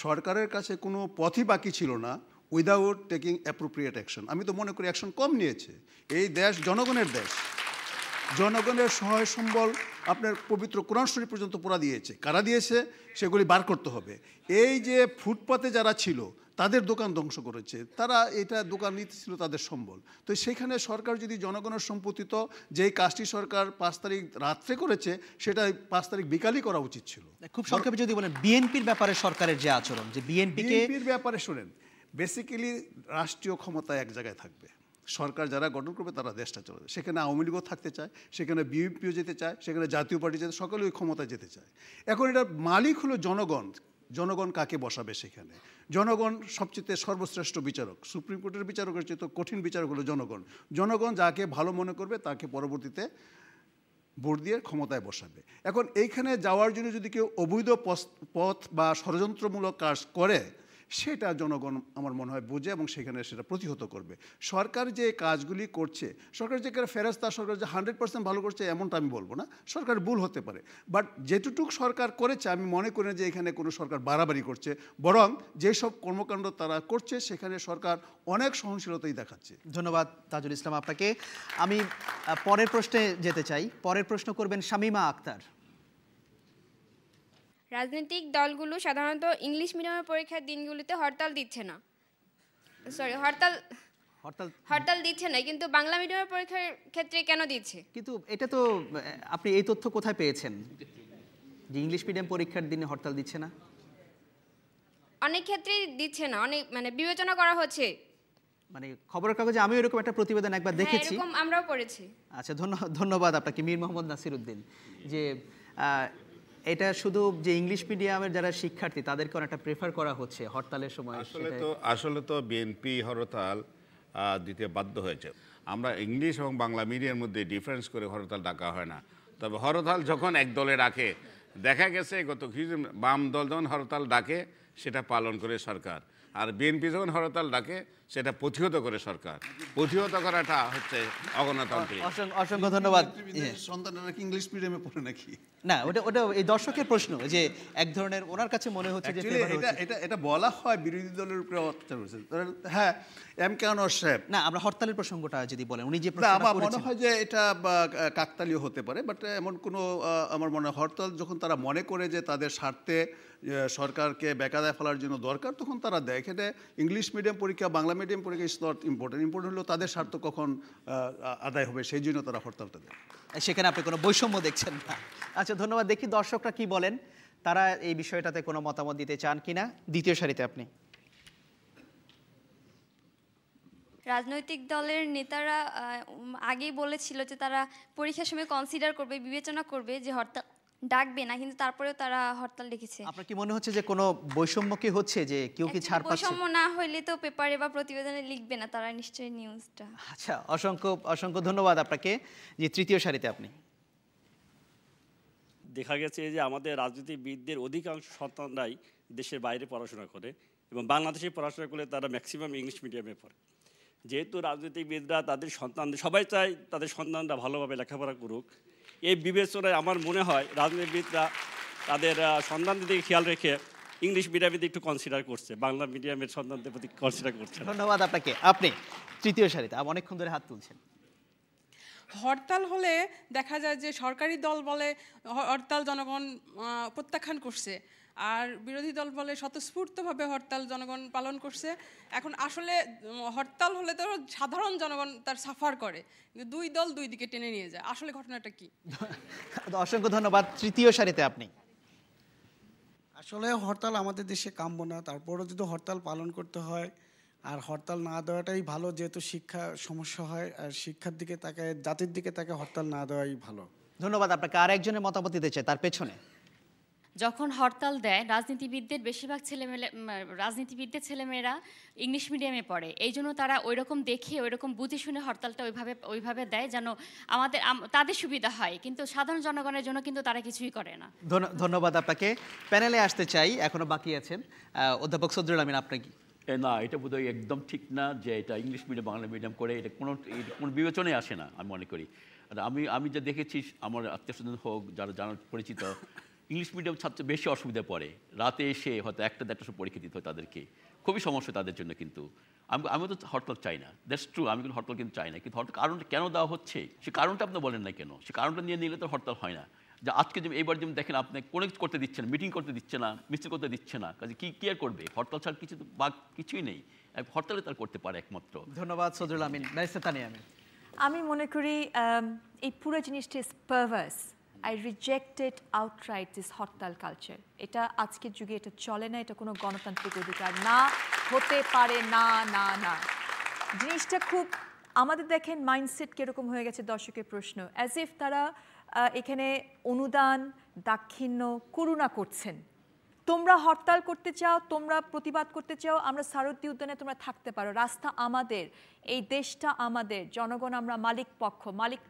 সরকারের কাছে কোনো পথই বাকি ছিল না উইদাউট টেকিং অ্যাপ্রোপ্রিয়েট অ্যাকশন। আমি তো মনে করি অ্যাকশন কম নিয়েছে। এই দেশ জনগণের দেশ, জনগণের সহায় সম্বল আপনার পবিত্র কোরআন শরীফ পর্যন্ত পড়া দিয়েছে। কারা দিয়েছে সেগুলি বার করতে হবে। এই যে ফুটপাতে যারা ছিল তাদের দোকান ধ্বংস করেছে, তারা এটা দোকান নিতে ছিল তাদের সম্বল। তো সেখানে সরকার যদি জনগণের সম্পত্তি, তো যেই কাজটি সরকার 5 তারিখ রাত্রে করেছে সেটা 5 তারিখ বিকালই করা উচিত ছিল। খুব সংক্ষেপে যদি বলেন বিএনপির ব্যাপারে সরকারের যে আচরণ, যে বিএনপির ব্যাপারে শোনেন, বেসিক্যালি রাষ্ট্রীয় ক্ষমতা এক জায়গায় থাকবে, সরকার যারা গঠন করবে তারা দেশটা চলবে। সেখানে আওয়ামী লীগও থাকতে চায়, সেখানে বিএনপিও যেতে চায়, সেখানে জাতীয় পার্টি যেতে, সকলে ওই ক্ষমতায় যেতে চায়। এখন এটা মালিক হলো জনগণ। জনগণ কাকে বসাবে সেখানে? জনগণ সবচেয়ে সর্বশ্রেষ্ঠ বিচারক, সুপ্রিম কোর্টের বিচারকের চেয়ে তো কঠিন বিচারক হলো জনগণ। জনগণ যাকে ভালো মনে করবে তাকে পরবর্তীতে ভোট দিয়ে ক্ষমতায় বসাবে। এখন এইখানে যাওয়ার জন্য যদি কেউ অবৈধ পথ বা ষড়যন্ত্রমূলক কাজ করে, সেটা জনগণ আমার মনে হয় বোঝে এবং সেখানে সেটা প্রতিহত করবে। সরকার যে কাজগুলি করছে, সরকার যে ফেরেস্তা, সরকার যে 100% ভালো করছে এমনটা আমি বলবো না, সরকার ভুল হতে পারে। বাট যেটুকু সরকার করেছে আমি মনে করি না যে এখানে কোনো সরকার বাড়াবাড়ি করছে, বরং যেসব কর্মকাণ্ড তারা করছে সেখানে সরকার অনেক সহনশীলতাই দেখাচ্ছে। ধন্যবাদ তাজুল ইসলাম আপনাকে। আমি পরের প্রশ্নে যেতে চাই। পরের প্রশ্ন করবেন শামীমা আক্তার। রাজনৈতিক দলগুলো সাধারণত ইংলিশ মিডিয়ামের পরীক্ষার দিনগুলিতে হরতাল দিচ্ছে না, হরতাল দিচ্ছে না, কিন্তু বাংলা মিডিয়ামের পরীক্ষার ক্ষেত্রে কেন দিচ্ছে? কিন্তু এটা তো আপনি এই তথ্য কোথায় পেয়েছেন যে ইংলিশ মিডিয়াম পরীক্ষার দিনে হরতাল দিচ্ছে না? অনেক ক্ষেত্রেই দিচ্ছে না, অনেক মানে বিবেচনা করা হচ্ছে। মানে খবরের কাগজে আমিও এরকম একটা প্রতিবেদন একবার দেখেছি, এরকম আমরাও পড়েছি। আচ্ছা, ধন্যবাদ আপনাকে মীর মোহাম্মদ নাসিরউদ্দিন। যে এটা শুধু যে ইংলিশ মিডিয়ামের যারা শিক্ষার্থী তাদেরকে অনেকটা প্রেফার করা হচ্ছে হরতালের সময়। আসলে তো বিএনপি হরতাল দিতে বাধ্য হয়েছে। আমরা ইংলিশ এবং বাংলা মিডিয়ার মধ্যে ডিফারেন্স করে হরতাল ডাকা হয় না। তবে হরতাল যখন এক দলে রাখে, দেখা গেছে গত কিছু বাম দল যখন হরতাল ডাকে সেটা পালন করে সরকার। আর বিএনপি যখন হরতাল ডাকে সেটা প্রতিহত করে সরকার, প্রতিহত করাটা হচ্ছে অগণতান্ত্রিক। অসংখ্য ধন্যবাদ। সন্তানরা কি ইংলিশ মিডিয়ামে পড়ে নাকি? না, ওটা এই দর্শকের প্রশ্ন যে এক ধরনের ওনার কাছে মনে হচ্ছে যে এটা বলা হয় বিরোধী দলের উপরে অত্যাচার হয়েছে। হ্যাঁ, এম কে আনোয়ার সাহেব, না আমরা হরতালের প্রসঙ্গটা যদি বলেন, উনি যে আমার মনে হয় যে এটা কাকতালীয় হতে পারে, বাট এমন কোনো আমার মনে হয় হরতাল যখন তারা মনে করে যে তাদের স্বার্থে সরকারকে বেকায়দায় ফেলার জন্য দরকার, তখন তারা দেয়। এখানে ইংলিশ মিডিয়াম পরীক্ষা, বাংলা মিডিয়াম পরীক্ষা ইজ নট ইম্পর্টেন্ট। ইম্পর্টেন্ট হলো তাদের স্বার্থ কখন আদায় হবে, সেই জন্য তারা হরতালটা দেয়। সেখানে আপনি কোনো বৈষম্য দেখছেন না। আচ্ছা, ধন্যবাদ। দেখি দর্শকরা কি বলেন, তারা এই বিষয়টাতে কোনো মতামত দিতে চান কিনা। দ্বিতীয় সারিতে আপনি। রাজনৈতিক দলের নেতারা আগেই বলেছিল যে তারা পরীক্ষার সময় কনসিডার করবে, বিবেচনা করবে যে হরতাল ডাকবে না, কিন্তু তারপরেও তারা হরতাল ডেকেছে। আপনার কি মনে হচ্ছে যে কোনো বৈষম্য কি হচ্ছে, যে কেউ কি ছাড় পাচ্ছে? বৈষম্য না হইলে তো পেপারে বা প্রতিবেদনে লিখবে না তারা, নিশ্চয়ই নিউজটা। আচ্ছা, অসংখ্য ধন্যবাদ আপনাকে। যে তৃতীয় সারিতে আপনি। দেখা গেছে যে আমাদের রাজনীতিবিদদের অধিকাংশ সন্তানরাই দেশের বাইরে পড়াশোনা করে এবং বাংলাদেশে পড়াশোনা করলে তারা ম্যাক্সিমাম ইংলিশ মিডিয়ামে পড়ে। যেহেতু রাজনীতিবিদরা তাদের সন্তানদের, সবাই চায় তাদের সন্তানরা ভালোভাবে লেখাপড়া করুক, এই বিবেচনায় আমার মনে হয় রাজনীতিবিদরা তাদের সন্তানদের দিকে খেয়াল রেখে ইংলিশ মিডিয়ামের দিকে একটু কনসিডার করছে, বাংলা মিডিয়ামের সন্তানদের প্রতি কনসিডার করছে। ধন্যবাদ আপনাকে। আপনি তৃতীয় সারিতে অনেকক্ষণ ধরে হাত তুলছেন। হরতাল হলে দেখা যায় যে সরকারি দল বলে হরতাল জনগণ প্রত্যাখ্যান করছে, আর বিরোধী দল বলে স্বতঃস্ফূর্তভাবে হরতাল জনগণ পালন করছে। এখন আসলে হরতাল হলে তো সাধারণ জনগণ তার সাফার করে, কিন্তু দুই দল দুই দিকে টেনে নিয়ে যায়। আসলে ঘটনাটা কি? অসংখ্য ধন্যবাদ। তৃতীয় সারিতে আপনি। আসলে হরতাল আমাদের দেশে কাম্য না, তারপরও যদি হরতাল পালন করতে হয়, আর হরতাল না দেওয়াটাই ভালো, যেহেতু শিক্ষা সমস্যা হয়, আর শিক্ষার দিকে তাকায়, জাতির দিকে তাকায় হরতাল না দেওয়াই ভালো। ধন্যবাদ আপনাকে। আর একজনের মতামত দিতে চাই তার পেছনে। যখন হরতাল দেয় রাজনীতিবিদদের ছেলেমেয়েরা ইংলিশ মিডিয়ামে পড়ে, এই জন্য তারা ওই রকম দেখে ওই রকম বুঝে শুনে হরতালটা ওইভাবে দেয় যেন তাদের সুবিধা হয়, কিন্তু সাধারণ জনগণের জন্য কিন্তু তারা কিছুই করে না। ধন্যবাদ আপনাকে। প্যানেলে আসতে চাই, এখনো বাকি আছেন অধ্যাপক সদরুল আমিন, আপনি কি? না, এটা বোধহয় একদম ঠিক না যে এটা ইংলিশ মিডিয়াম বাংলা মিডিয়াম করে, এটা কোনো বিবেচনায় আসে না আমি মনে করি। আর আমি যা দেখেছি, আমার আত্মীয়স্বজন হোক, যারা জানার পরিচিত, ইংলিশ মিডিয়াম ছাত্র বেশি অসুবিধা পড়ে, রাতে এসে হয়তো একটা পরীক্ষা দিতে হয় তাদেরকে, খুবই সমস্যা তাদের জন্য। কিন্তু আমি তো হরতাল চাই না, দ্যাটস ট্রু, আমি কিন্তু হরতাল কিন্তু চাই না, কিন্তু হরতাল কারণটা কেন দেওয়া হচ্ছে সে কারণটা আপনি বলেন না কেন? সে কারণটা নিয়ে নিলে তো হরতাল হয় না। যে আজকে যেমন এইবার যেমন দেখেন, আপনি কোনো কিছু করতে দিচ্ছে না, মিটিং করতে দিচ্ছে না, মিছিল করতে দিচ্ছে না, কাজে কি আর করবে? হরতাল ছাড়া কিছু বা কিছুই নেই, হরতালে তার করতে পারে একমাত্র। ধন্যবাদ সদরুল আমিন। আমি মনে করি এই পুরো জিনিসটা is perverse. I rejected outright this hartal culture. এটা আজকের যুগে এটা চলে না, এটা কোনো গণতান্ত্রিক অধিকার না, হতে পারে না না না। জিনিসটা খুব, আমাদের দেখেন মাইন্ডসেট কীরকম হয়ে গেছে, দর্শকের প্রশ্ন, অ্যাজ ইফ তারা এখানে অনুদান, দাক্ষিণ্য, করুণা করছেন। তোমরা হরতাল করতে চাও, তোমরা প্রতিবাদ করতে চাও, আমরা সারথী উদ্যানে তোমরা থাকতে পারো, রাস্তা আমাদের, এই দেশটা আমাদের, জনগণ আমরা মালিক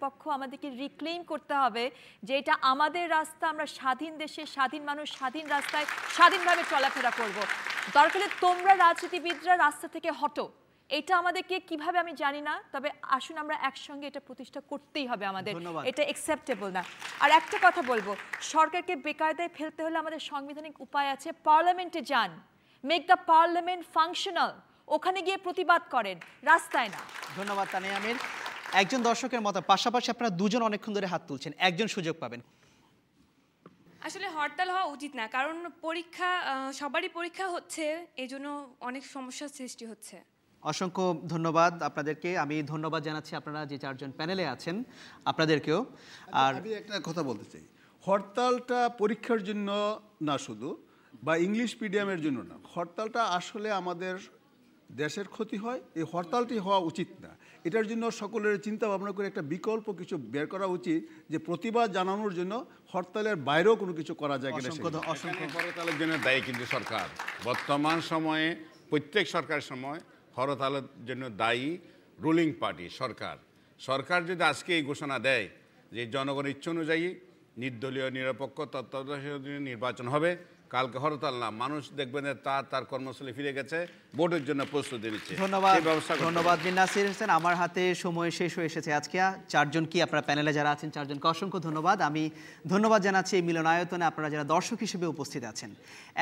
পক্ষ আমাদেরকে রিক্লেইম করতে হবে যে এটা আমাদের রাস্তা, আমরা স্বাধীন দেশে স্বাধীন মানুষ স্বাধীন রাস্তায় স্বাধীনভাবে চলাফেরা করব। দরকার হলে তোমরা রাজনীতিবিদরা রাস্তা থেকে হটো, এটা আমাদেরকে কিভাবে আমি জানি না, তবে আসুন আমরা একসঙ্গে এটা প্রতিষ্ঠা করতেই হবে আমাদের, এটা অ্যাকসেপ্টেবল না। আর একটা কথা বলবো, সরকারকে বেকায়দায় ফেলতে হলে আমাদের সাংবিধানিক উপায় আছে, পার্লামেন্টে যান, মেক দ্য পার্লামেন্ট ফাংশনাল, ওখানে গিয়ে প্রতিবাদ করেন, রাস্তায় না। ধন্যবাদ তানিয়া আমির। একজন দর্শকের মত, পাশাপাশি আপনারা দুজন অনেকক্ষণ ধরে হাত তুলছেন, একজন সুযোগ পাবেন। আসলে হরতাল হওয়া উচিত না, কারণ পরীক্ষা, সবারই পরীক্ষা হচ্ছে, এই জন্য অনেক সমস্যার সৃষ্টি হচ্ছে। অসংখ্য ধন্যবাদ আপনাদেরকে। আমি ধন্যবাদ জানাচ্ছি আপনারা যে চারজন প্যানেলে আছেন, আপনাদেরকেও। আর আমি একটা কথা বলতে চাই, হরতালটা পরীক্ষার জন্য না শুধু, বা ইংলিশ মিডিয়ামের জন্য না, হরতালটা আসলে আমাদের দেশের ক্ষতি হয়, এই হরতালটি হওয়া উচিত না। এটার জন্য সকলের চিন্তা ভাবনা করে একটা বিকল্প কিছু বের করা উচিত, যে প্রতিবাদ জানানোর জন্য হরতালের বাইরেও কোনো কিছু করা যায় কিনা। অসংখ্য হরতালের জন্য দায়ী কিন্তু সরকার, বর্তমান সময়ে প্রত্যেক সরকারের সময় হরতালের জন্য দায়ী রুলিং পার্টি সরকার যদি আজকে এই ঘোষণা দেয় যে জনগণের ইচ্ছা অনুযায়ী নির্দলীয় নিরপেক্ষ তত্ত্বাবধায়ক নির্বাচন হবে, কালকে হরতাল না, মানুষ দেখবেন যে তার কর্মস্থলে ফিরে গেছে, ভোটের জন্য প্রস্তুতি নিচ্ছে। ধন্যবাদ, ধন্যবাদ মির নাসির হোসেন। আমার হাতে সময় শেষ হয়ে এসেছে আজকে। চারজন কি আপনারা প্যানেলে যারা আছেন চারজনকে অসংখ্য ধন্যবাদ। আমি ধন্যবাদ জানাচ্ছি এই মিলনায়তনে আপনারা যারা দর্শক হিসেবে উপস্থিত আছেন।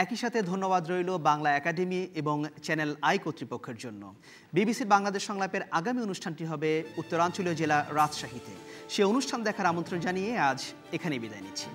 একই সাথে ধন্যবাদ রইল বাংলা একাডেমি এবং চ্যানেল আই কর্তৃপক্ষের জন্য। বিবিসির বাংলাদেশ সংলাপের আগামী অনুষ্ঠানটি হবে উত্তরাঞ্চলীয় জেলা রাজশাহীতে। সে অনুষ্ঠান দেখার আমন্ত্রণ জানিয়ে আজ এখানেই বিদায় নিচ্ছি।